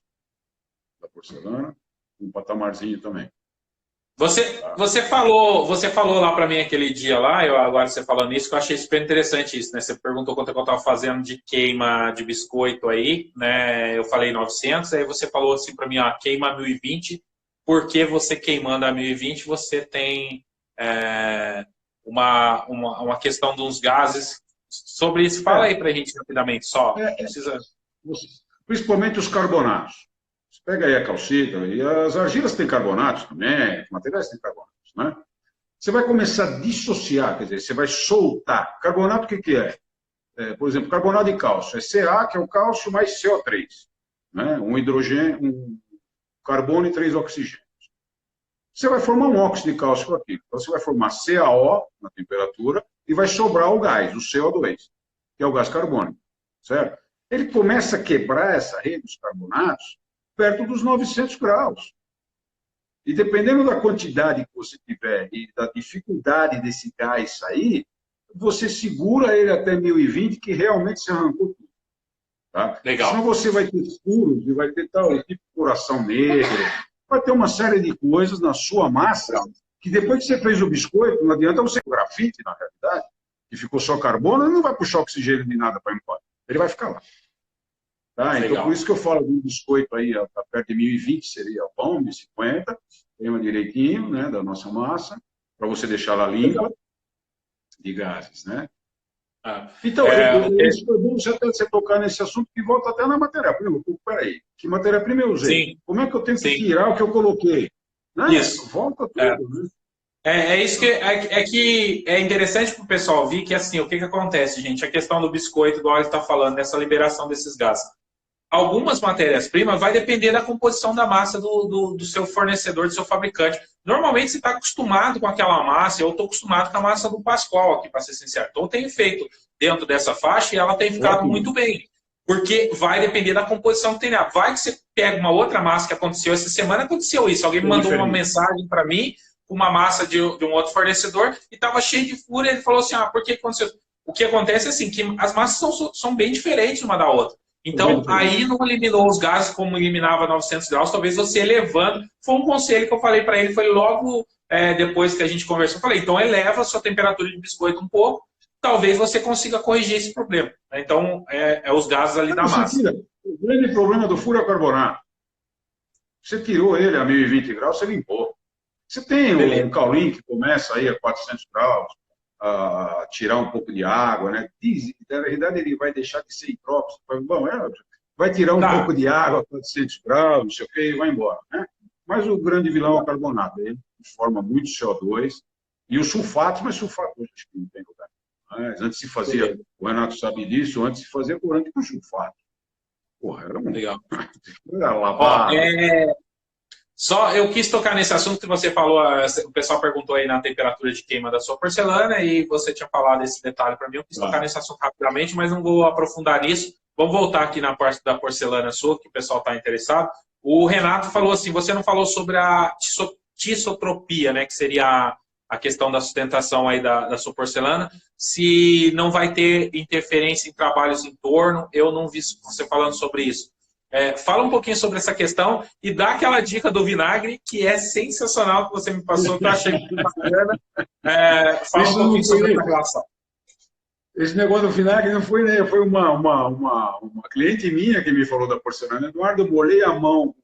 da porcelana, um patamarzinho também. Você falou lá para mim aquele dia lá, agora você falando isso, que eu achei super interessante isso, né? Você perguntou quanto eu estava fazendo de queima de biscoito aí, né? Eu falei 900, aí você falou assim para mim, queima 1020, porque você queimando a 1020, você tem uma questão de uns gases. Sobre isso, fala aí para a gente rapidamente, só. Principalmente os carbonatos. Você pega aí a calcita, e as argilas têm carbonatos também, os materiais têm carbonatos, né? Você vai começar a dissociar, quer dizer, você vai soltar. Carbonato, o que é? Por exemplo, carbonato de cálcio. É Ca, que é o cálcio, mais CO3. Né? Um hidrogênio, um carbono e 3 oxigênios. Você vai formar um óxido de cálcio com aquilo. Então, você vai formar CaO na temperatura e vai sobrar o gás, o CO2, que é o gás carbônico, certo? Ele começa a quebrar essa rede dos carbonatos perto dos 900 graus. E dependendo da quantidade que você tiver e da dificuldade desse gás sair, você segura ele até 1020, que realmente se arrancou tudo. Tá? Legal. Senão você vai ter furos e vai ter tal tipo de coração negro, vai ter uma série de coisas na sua massa que depois que você fez o biscoito, não adianta você grafite, na realidade, que ficou só carbono, não vai puxar oxigênio de nada para embora. ele vai ficar lá. Tá? Então, Legal. por isso que eu falo de um biscoito aí, tá perto de 1.020, seria bom, 1.050, queima direitinho, né, da nossa massa, para você deixar ela limpa de gases, né? Ah, Então, isso foi bom você tocar nesse assunto que volta até na matéria-prima. Peraí, que matéria-prima eu usei? sim, Como é que eu tenho que sim. tirar o que eu coloquei? Né? Isso. Volta É. tudo, né? É isso que que é interessante para o pessoal ver que assim, o que acontece, gente? A questão do biscoito, igual ele está falando, dessa liberação desses gases. Algumas matérias-primas vai depender da composição da massa do seu fornecedor, do seu fabricante. Normalmente você está acostumado com aquela massa, eu estou acostumado com a massa do Pascoal aqui, para ser sincero. Então eu tenho feito dentro dessa faixa e ela tem ficado Ótimo. muito bem. Porque vai depender da composição que tem nela. Vai que você pega uma outra massa que aconteceu essa semana, aconteceu isso. Alguém me mandou uma mensagem para mim, com uma massa de um outro fornecedor, e estava cheio de fúria. Ele falou assim: por que aconteceu? O que acontece é assim, que as massas são bem diferentes uma da outra. Então, aí não eliminou os gases como eliminava 900 graus, talvez você elevando. Foi um conselho que eu falei para ele, foi logo depois que a gente conversou. Eu falei, então eleva a sua temperatura de biscoito um pouco, talvez você consiga corrigir esse problema. Então, os gases ali da massa. O grande problema do furacarbonato, você tirou ele a 1.020 graus, você limpou. Você tem um caulim que começa aí a 400 graus, a tirar um pouco de água, né? Na verdade, ele vai deixar de ser hidróxido. Bom, vai tirar um pouco de água a 400 graus, não sei o que, e vai embora, né? Mas o grande vilão é o carbonato. Ele forma muito CO2 e os sulfatos, mas sulfato hoje acho que não tem lugar. Mas antes se fazia, o Renato sabe disso, antes se fazia corante com sulfato. Porra, era muito. Legal. Era lavado. Só eu quis tocar nesse assunto que você falou, o pessoal perguntou aí na temperatura de queima da sua porcelana e você tinha falado esse detalhe para mim. Eu quis tocar nesse assunto rapidamente, mas não vou aprofundar nisso. Vamos voltar aqui na parte da porcelana sua, que o pessoal está interessado. O Renato falou assim, você não falou sobre a tissotropia, né, que seria a questão da sustentação aí da sua porcelana, se não vai ter interferência em trabalhos em torno. Eu não vi você falando sobre isso. Fala um pouquinho sobre essa questão e dá aquela dica do vinagre, que é sensacional, que você me passou, que eu achei muito bacana. Fala um pouquinho sobre essa relação. Esse negócio do vinagre não foi, né? Foi uma cliente minha que me falou da porcelana. Eduardo, eu molhei a mão.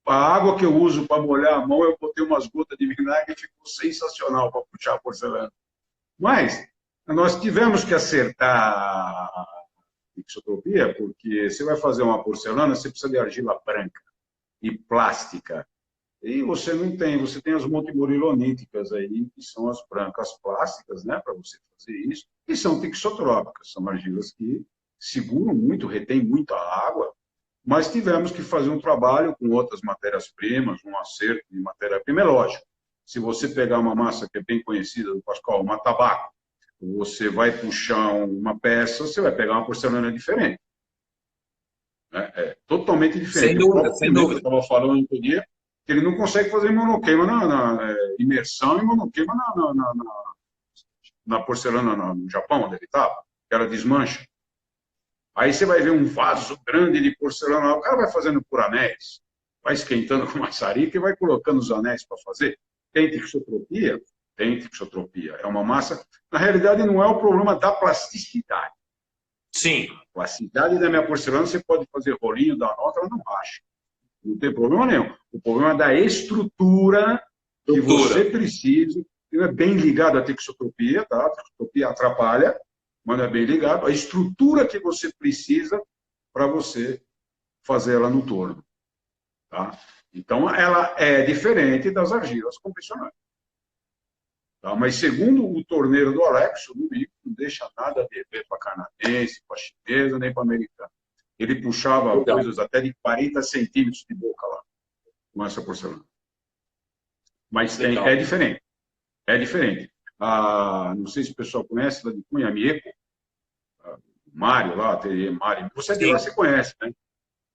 A água que eu uso para molhar a mão, eu botei umas gotas de vinagre e ficou sensacional para puxar a porcelana. Mas nós tivemos que acertar isotropia, porque você vai fazer uma porcelana, você precisa de argila branca e plástica. E você não tem, você tem as multimuriloníticas aí, que são as brancas plásticas, né, para você fazer isso, e são tixotrópicas, são argilas que seguram muito, retêm muita água, mas tivemos que fazer um trabalho com outras matérias-primas, um acerto de matéria-prima. É lógico, se você pegar uma massa que é bem conhecida do Pascoal, uma tabaco, você vai puxar uma peça, você vai pegar uma porcelana diferente. É totalmente diferente. Sem dúvida, sem dúvida. Eu estava falando outro dia que ele não consegue fazer monoqueima na imersão e monoqueima na porcelana no Japão, onde ele estava, que ela desmancha. Aí você vai ver um vaso grande de porcelana, o cara vai fazendo por anéis, vai esquentando com maçarica e vai colocando os anéis para fazer. Tem tixotropia? Tem tixotropia. É uma massa... Na realidade, não é o problema da plasticidade. Sim. A plasticidade da minha porcelana, você pode fazer rolinho da nota, ela não racha. Não tem problema nenhum. O problema é da estrutura que você precisa. Não é bem ligado à tixotropia, tá? A tixotropia atrapalha, mas não é bem ligado. A estrutura que você precisa para você fazer ela no torno. Tá? Então, ela é diferente das argilas convencionais. Tá? Mas, segundo o torneiro do Alex, o Mico não deixa nada a dever para canadense, para chinesa, nem para americana. Ele puxava coisas até de 40 centímetros de boca lá, com essa porcelana. Mas é diferente. É diferente. Não sei se o pessoal conhece, lá de Cunha Mieco, Mário lá, ateliê Mário. Você de lá, você conhece, né?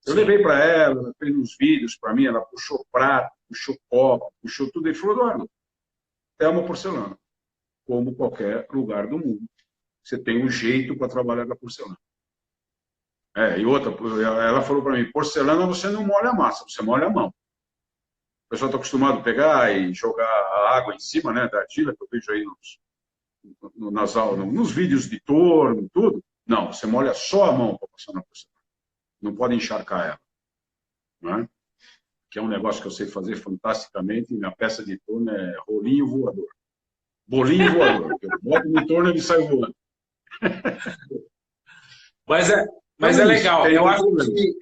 Eu levei para ela, ela fez uns vídeos para mim, ela puxou prato, puxou copo, puxou tudo. Ele falou, Eduardo, é uma porcelana, como qualquer lugar do mundo. Você tem um jeito para trabalhar com a porcelana. E outra, ela falou para mim, porcelana você não molha a massa, você molha a mão. O pessoal está acostumado a pegar e jogar a água em cima, né, da argila, que eu vejo aí nos vídeos de torno, tudo. Não, você molha só a mão para passar na porcelana. Não pode encharcar ela. Não é? Que é um negócio que eu sei fazer fantasticamente. Minha peça de torno é rolinho voador. Bolinho voador. Eu boto no torno e ele sai voando. Mas é legal. Eu acho que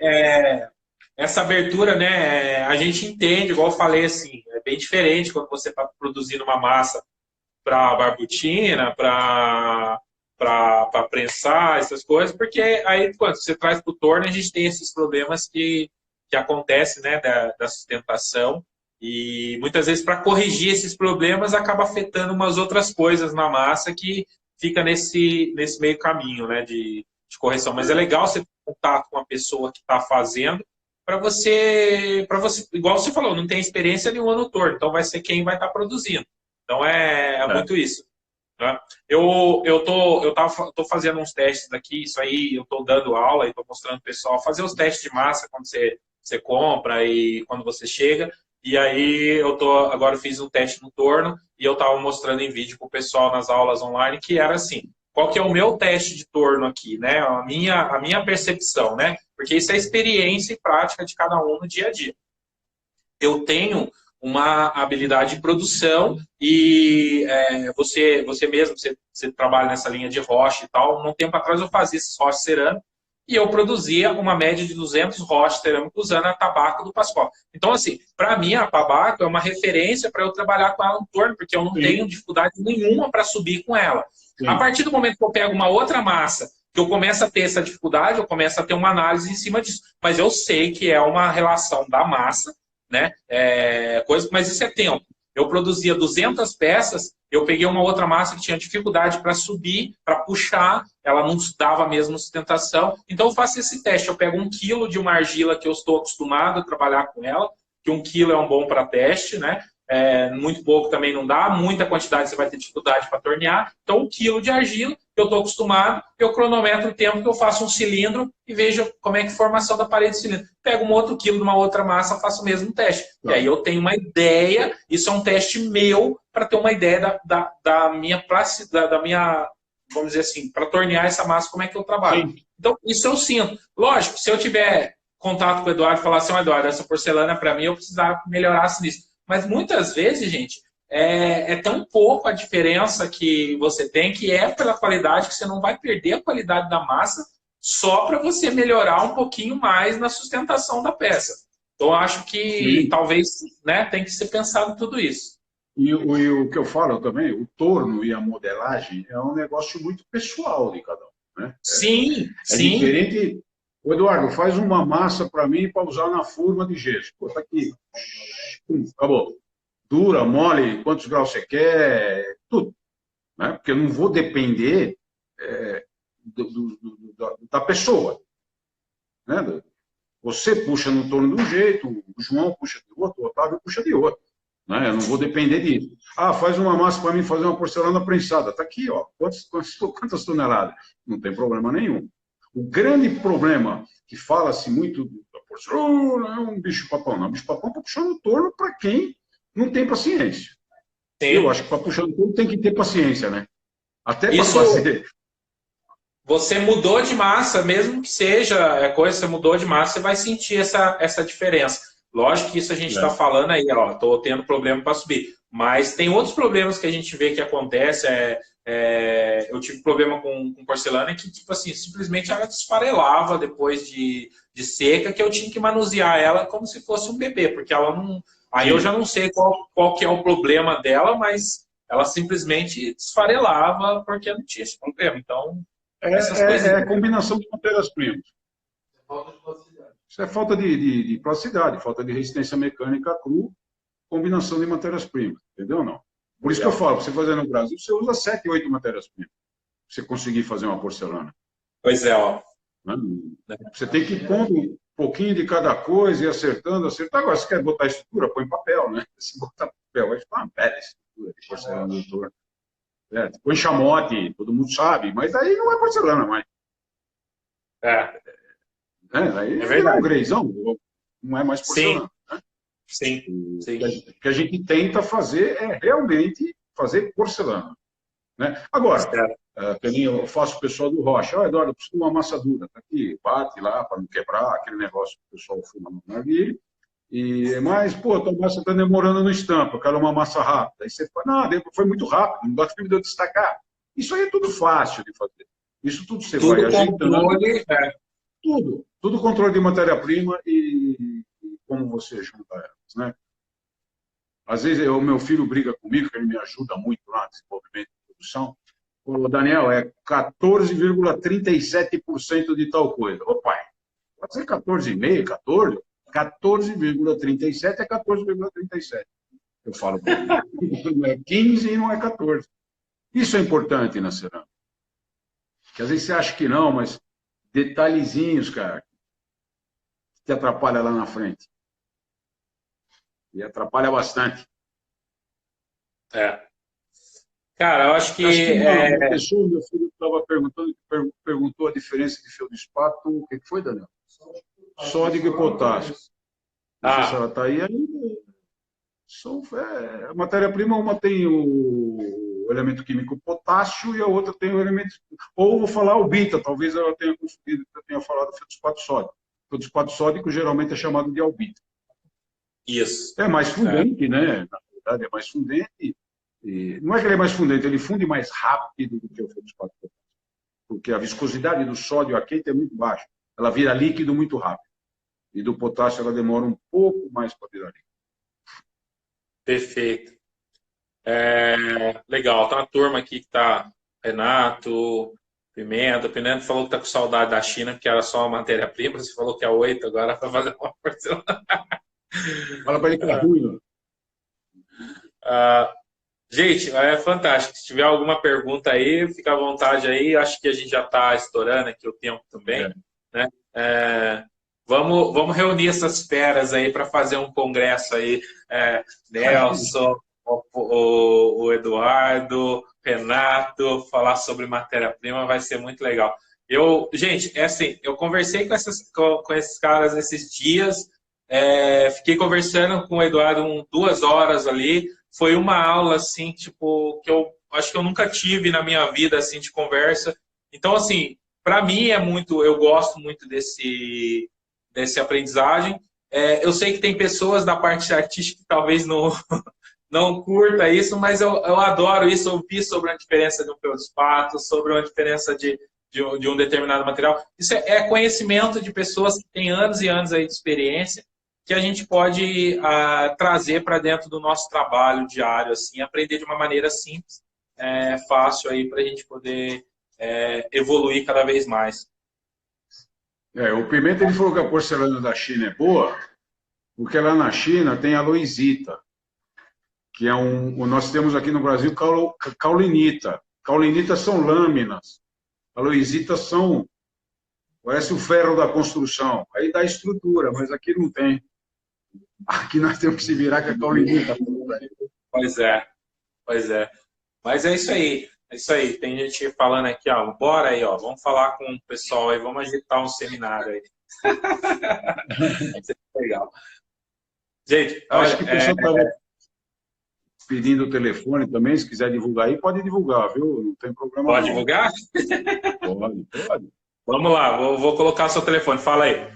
essa abertura, né, a gente entende, igual eu falei, assim, é bem diferente quando você está produzindo uma massa para barbutina, para prensar, essas coisas, porque aí quando você traz para o torno, a gente tem esses problemas que acontecem, né, da sustentação, e muitas vezes para corrigir esses problemas acaba afetando umas outras coisas na massa que fica nesse meio caminho, né, de correção. Mas é legal você ter contato com a pessoa que está fazendo, para você, igual você falou, não tem experiência nenhuma no torno, então vai ser quem vai estar produzindo. Então é muito isso. Né? Eu tô fazendo uns testes aqui, isso aí eu estou dando aula e estou mostrando para o pessoal fazer os testes de massa quando você compra e quando você chega. E aí agora eu fiz um teste no torno e eu estava mostrando em vídeo para o pessoal nas aulas online que era assim. Qual que é o meu teste de torno aqui, né? A minha percepção, né? Porque isso é experiência e prática de cada um no dia a dia. Eu tenho uma habilidade de produção e você mesmo, você trabalha nessa linha de rocha e tal. Um tempo atrás eu fazia esses roches cerâmicos e eu produzia uma média de 200 roches cerâmicos usando a tabaco do Pascoal. Então, assim, para mim a tabaco é uma referência para eu trabalhar com ela no torno, porque eu não tenho dificuldade nenhuma para subir com ela. Sim. A partir do momento que eu pego uma outra massa, que eu começo a ter essa dificuldade, eu começo a ter uma análise em cima disso. Mas eu sei que é uma relação da massa, né? Mas isso é tempo. Eu produzia 200 peças, eu peguei uma outra massa que tinha dificuldade para subir, para puxar, ela não dava a mesma sustentação. Então eu faço esse teste, eu pego 1 quilo de uma argila que eu estou acostumado a trabalhar com ela, que 1 quilo é um bom para teste, né? Muito pouco também não dá, muita quantidade você vai ter dificuldade para tornear. Então 1 quilo de argila, eu estou acostumado, eu cronometro o tempo que eu faço um cilindro e vejo como é que é a formação da parede do cilindro. Pego um outro quilo de uma outra massa, faço o mesmo teste. E aí eu tenho uma ideia, isso é um teste meu, para ter uma ideia da minha plasticidade, da minha, vamos dizer assim, para tornear essa massa, como é que eu trabalho. Sim. Então, isso eu sinto. Lógico, se eu tiver contato com o Eduardo e falar assim, Eduardo, essa porcelana para mim eu precisava melhorar nisso. Mas muitas vezes, gente, é tão pouco a diferença que você tem, que é pela qualidade, que você não vai perder a qualidade da massa só para você melhorar um pouquinho mais na sustentação da peça. Então, eu acho que talvez, né, tem que ser pensado tudo isso. E o que eu falo também, o torno e a modelagem é um negócio muito pessoal de cada um. Né? Sim, é diferente. O Eduardo, faz uma massa para mim para usar na forma de gesso. Pô, tá aqui. Acabou. Dura, mole, quantos graus você quer, tudo. Né? Porque eu não vou depender da pessoa. Né? Você puxa no torno de um jeito, o João puxa de outro, o Otávio puxa de outro. Né? Eu não vou depender disso. Ah, faz uma massa para mim fazer uma porcelana prensada. Está aqui, ó. Quantas toneladas? Não tem problema nenhum. O grande problema que fala-se muito da porcelana é um bicho-papão. Não, bicho-papão para puxar no torno para quem não tem paciência. Sim. Eu acho que para puxar no torno tem que ter paciência, né? Até para fazer. Você mudou de massa, mesmo que seja coisa, você mudou de massa, você vai sentir essa diferença. Lógico que isso a gente está falando aí, ó, estou tendo problema para subir. Mas tem outros problemas que a gente vê que acontece. Eu tive problema com porcelana que, tipo assim, simplesmente ela esfarelava depois de seca, que eu tinha que manusear ela como se fosse um bebê, porque ela não... Aí eu já não sei qual que é o problema dela, mas ela simplesmente esfarelava porque não tinha esse problema. Então, essas coisas... É a combinação de matérias-primas. Isso é falta de plasticidade, falta de resistência mecânica cru, combinação de matérias-primas, entendeu ou não? Por isso que eu falo, você fazer no Brasil, você usa 7, 8 matérias-primas para você conseguir fazer uma porcelana. Pois é, ó. Você tem que ir pondo um pouquinho de cada coisa e acertando. Agora, se quer botar estrutura, põe papel, né? Se botar papel, vai ficar uma bela estrutura de porcelana do torno. Põe chamote, todo mundo sabe, mas aí não é porcelana mais. Aí é um greizão, não é mais porcelana. Sim. Sim. O que a gente tenta fazer é realmente fazer porcelana. Né? Agora, Que nem eu faço o pessoal do Rocha. Ó, Eduardo, eu preciso de uma massa dura. Tá aqui, bate lá para não quebrar, aquele negócio que o pessoal fuma no narguilé. Mas, pô, a tua massa está demorando no estampo, eu quero uma massa rápida. Aí você fala, não, foi muito rápido, não dá tempo de eu destacar. Isso aí é tudo fácil de fazer. Isso tudo você vai ajeitando. Tudo controle de matéria-prima e como você junta elas, né? Às vezes o meu filho briga comigo, que ele me ajuda muito lá no desenvolvimento de produção. O Daniel, é 14,37% de tal coisa. Ô pai, pode ser 14,5%, 14%. 14,37 é 14,37. Eu falo, não é 15 e não é 14. Isso é importante na cerâmica. Que às vezes você acha que não, mas detalhezinhos, cara, que te atrapalha lá na frente. E atrapalha bastante. Cara, eu acho que uma pessoa, meu filho estava perguntou a diferença de feldspato. O que foi, Daniel? Sódio e potássio. Não sei se ela está aí ainda. A matéria-prima, uma tem o elemento químico potássio e a outra tem o elemento... Ou vou falar o bita, talvez ela tenha confundido, eu tenha falado feldspato sódico. Feldspato sódico geralmente é chamado de albita. Isso. É mais fundente, né? Na verdade, é mais fundente. Não é que ele é mais fundente, ele funde mais rápido do que o feldspato potássio. Porque a viscosidade do sódio a quente é muito baixa. Ela vira líquido muito rápido. E do potássio ela demora um pouco mais para virar líquido. Perfeito. Legal. Tem uma turma aqui que está Renato, Pimenta. O Pimenta falou que está com saudade da China, que era só uma matéria-prima. Você falou que é 8, agora vai fazer uma porcelana. Fala para ele que é ruim. Gente, é fantástico. Se tiver alguma pergunta aí, fica à vontade aí. Acho que a gente já está estourando aqui o tempo também. Né? Vamos reunir essas feras aí para fazer um congresso aí. Nelson, o Eduardo, Renato, falar sobre matéria-prima vai ser muito legal. Gente, assim, eu conversei com esses caras esses dias, fiquei conversando com o Eduardo 2 horas ali. Foi uma aula, assim, tipo, que eu acho que eu nunca tive na minha vida, assim, de conversa. Então, assim, para mim eu gosto muito desse aprendizagem. Eu sei que tem pessoas da parte artística que talvez não curta isso, mas eu adoro isso, ouvir sobre a diferença de um feldspato, sobre a diferença de um determinado material. Isso é conhecimento de pessoas que têm anos e anos aí de experiência, que a gente pode trazer para dentro do nosso trabalho diário, assim, aprender de uma maneira simples, fácil aí para a gente poder evoluir cada vez mais. O Pimenta ele falou que a porcelana da China é boa, porque lá na China tem a louisita, que é nós temos aqui no Brasil caulinita. Caulinita são lâminas, a louisita parece o ferro da construção, aí dá estrutura, mas aqui não tem. Aqui nós temos que se virar com a caulinita. Pois é. Mas é isso aí. É isso aí. Tem gente falando aqui, ó. Bora aí, ó. Vamos falar com o pessoal aí. Vamos agitar um seminário aí. Legal. Gente, acho que o pessoal estava pedindo o telefone também. Se quiser divulgar aí, pode divulgar, viu? Não tem problema. Pode divulgar? Pode. Vamos lá. Vou colocar o seu telefone. Fala aí.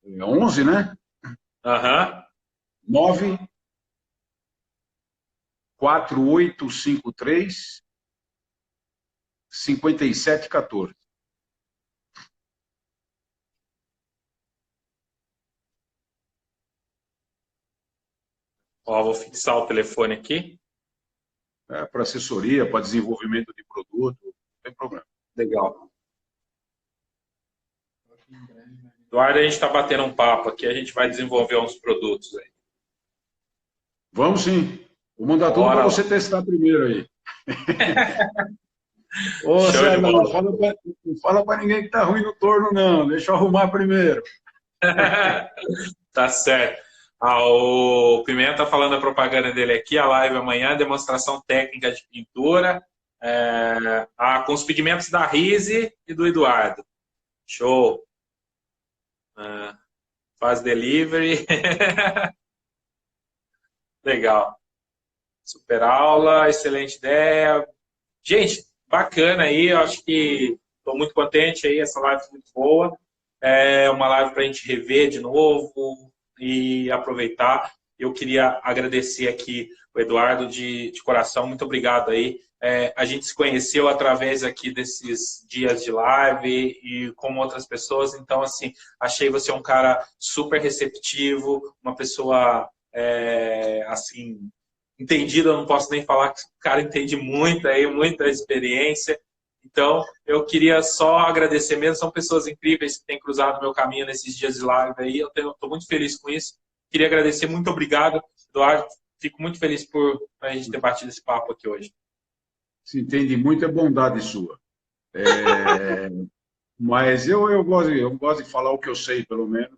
11, né? 9 4853 5714. Ó, vou fixar o telefone aqui. Para assessoria, para desenvolvimento de produto, não tem problema. Legal. Eduardo, a gente está batendo um papo aqui, a gente vai desenvolver uns produtos aí. Vamos sim. Vou mandar tudo para você testar primeiro aí. Sérgio, não fala para ninguém que tá ruim no torno, não. Deixa eu arrumar primeiro. Tá certo. O Pimenta tá falando a propaganda dele aqui, a live amanhã, demonstração técnica de pintura, com os pigmentos da Rise e do Eduardo. Show. Faz delivery. Legal. Super aula, excelente ideia. Gente, bacana aí, eu acho que estou muito contente aí, essa live foi muito boa. É uma live para a gente rever de novo e aproveitar. Eu queria agradecer aqui o Eduardo de coração, muito obrigado aí. A gente se conheceu através aqui desses dias de live e com outras pessoas, então, assim, achei você um cara super receptivo, uma pessoa, assim, entendida, eu não posso nem falar que o cara entende muito aí, muita experiência. Então, eu queria só agradecer mesmo, são pessoas incríveis que têm cruzado meu caminho nesses dias de live aí, eu estou muito feliz com isso. Queria agradecer, muito obrigado, Eduardo. Fico muito feliz por a gente ter batido esse papo aqui hoje. Se entende muito, é bondade sua. Mas eu gosto de falar o que eu sei, pelo menos,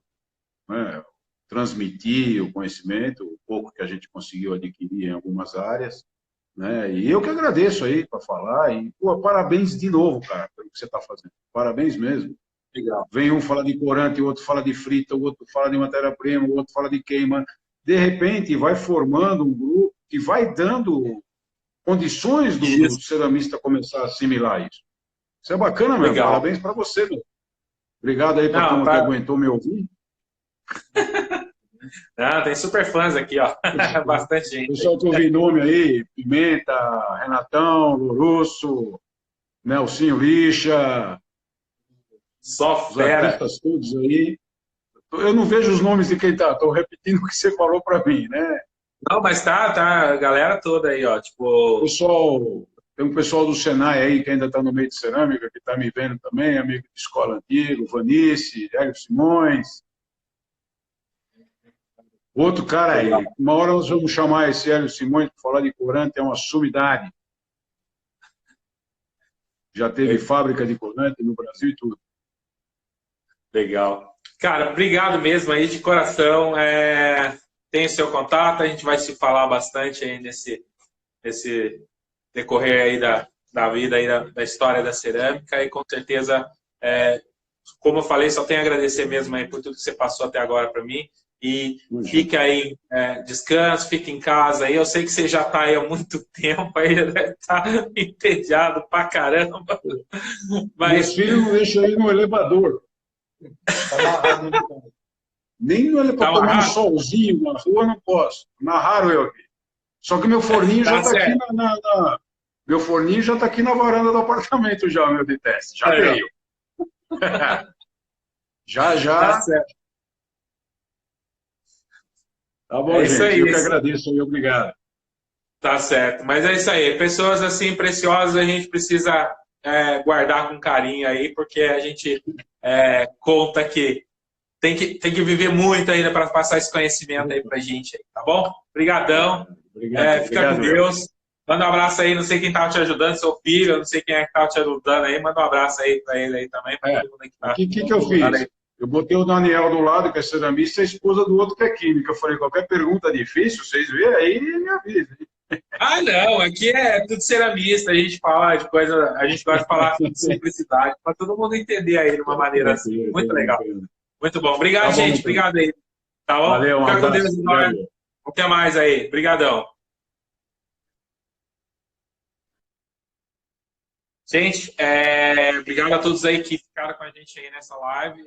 né? Transmitir o conhecimento, o pouco que a gente conseguiu adquirir em algumas áreas, né? E eu que agradeço aí para falar. E, pô, parabéns de novo, cara, pelo que você está fazendo. Parabéns mesmo. Legal. Vem um fala de corante, o outro fala de frita, o outro fala de matéria-prima, o outro fala de queima. De repente, vai formando um grupo que vai dando condições do ceramista começar a assimilar isso. Isso é bacana mesmo. Legal. Parabéns para você, meu. Obrigado aí para a turma que aguentou me ouvir. Tem super fãs aqui, ó. Bastante gente. Pessoal que ouvi nome aí, Pimenta, Renatão, Lourusso, Nelsinho Lixa, só os fera. artistas todos aí. Eu não vejo os nomes de quem tá, estou repetindo o que você falou para mim, né? Não, mas tá, a galera toda aí, ó, tipo... Pessoal, tem um pessoal do Senai aí que ainda está no meio de cerâmica, que está me vendo também, amigo de escola antigo, Vanice, Hélio Simões. Outro cara aí, uma hora nós vamos chamar esse Hélio Simões para falar de corante, é uma sumidade. Já teve fábrica de corante no Brasil e tudo. Legal. Cara, obrigado mesmo aí, de coração. Tem o seu contato, a gente vai se falar bastante aí nesse decorrer aí da vida, aí da história da cerâmica, e com certeza, como eu falei, só tenho a agradecer mesmo aí por tudo que você passou até agora para mim. E fica aí, descanso, fica em casa aí. Eu sei que você já está aí há muito tempo, aí já deve estar entediado pra caramba. Mas... Meus filhos não deixam ir no elevador. Nem no elevador, para tomar um solzinho na rua, não posso. Amarraram eu aqui. Só que meu forninho já está aqui meu forninho já está aqui na varanda do apartamento já, meu de teste. Já veio. Já. Tá certo. Tá bom, gente. Aí, eu que agradeço aí, obrigado. Tá certo. Mas é isso aí. Pessoas assim preciosas a gente precisa guardar com carinho aí, porque a gente conta que tem que viver muito ainda para passar esse conhecimento aí pra gente, aí, tá bom? Obrigadão. Fica com Deus. Manda um abraço aí, não sei quem estava te ajudando, seu filho, não sei quem é que estava te ajudando aí, manda um abraço aí para ele aí também. O que eu fiz? Aí. Eu botei o Daniel do lado, que é ceramista, e a esposa do outro que é química. Eu falei, qualquer pergunta difícil, vocês verem aí, me avisem. Ah, não, aqui é tudo ceramista, a gente fala de coisa, a gente gosta de falar de simplicidade, para todo mundo entender aí de uma maneira assim. Muito legal. Muito bom. Obrigado, tá bom, gente. Obrigado aí. Tá bom? Valeu, Fica com Deus, Eduardo. Até mais aí. Obrigadão. Gente, obrigado a todos aí que ficaram com a gente aí nessa live.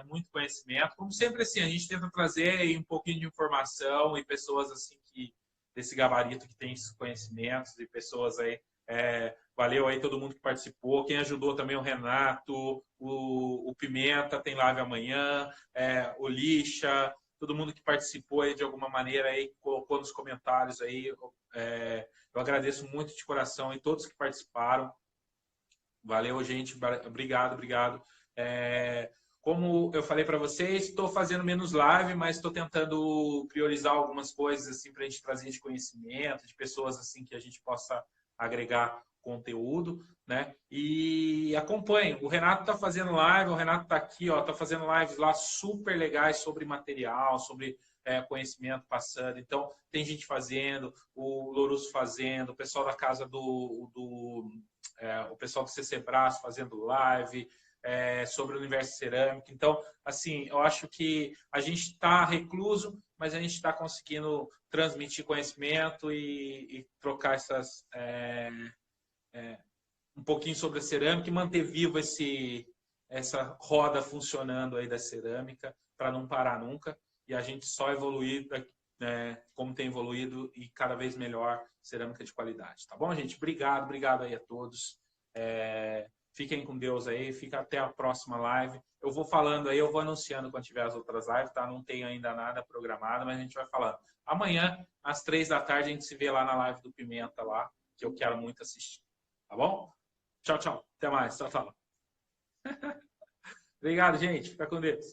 Muito conhecimento. Como sempre, assim, a gente tenta trazer aí um pouquinho de informação e pessoas assim que desse gabarito que tem esses conhecimentos e pessoas aí. Valeu aí todo mundo que participou. Quem ajudou também o Renato, o Pimenta, tem live amanhã, o Lixa, todo mundo que participou aí de alguma maneira aí, colocou nos comentários aí. Eu agradeço muito de coração e todos que participaram. Valeu, gente. Obrigado. Como eu falei para vocês, estou fazendo menos live, mas estou tentando priorizar algumas coisas assim para a gente trazer de conhecimento, de pessoas assim que a gente possa agregar conteúdo, né? E acompanhem. O Renato está fazendo live, o Renato está aqui, ó, está fazendo lives lá super legais sobre material, sobre conhecimento passando. Então, tem gente fazendo, o Lourusso fazendo, o pessoal da casa o pessoal do CC Braço fazendo live sobre o universo cerâmico. Então, assim, eu acho que a gente está recluso, mas a gente está conseguindo transmitir conhecimento e trocar um pouquinho sobre a cerâmica e manter vivo essa roda funcionando aí da cerâmica para não parar nunca e a gente só evoluir como tem evoluído e cada vez melhor cerâmica de qualidade. Tá bom, gente? Obrigado aí a todos. Fiquem com Deus aí, fica até a próxima live. Eu vou falando aí, eu vou anunciando quando tiver as outras lives, tá? Não tenho ainda nada programado, mas a gente vai falando. Amanhã, às 3 da tarde, a gente se vê lá na live do Pimenta lá, que eu quero muito assistir. Tá bom? Tchau, tchau. Até mais. Tchau, tchau. Obrigado, gente. Fica com Deus.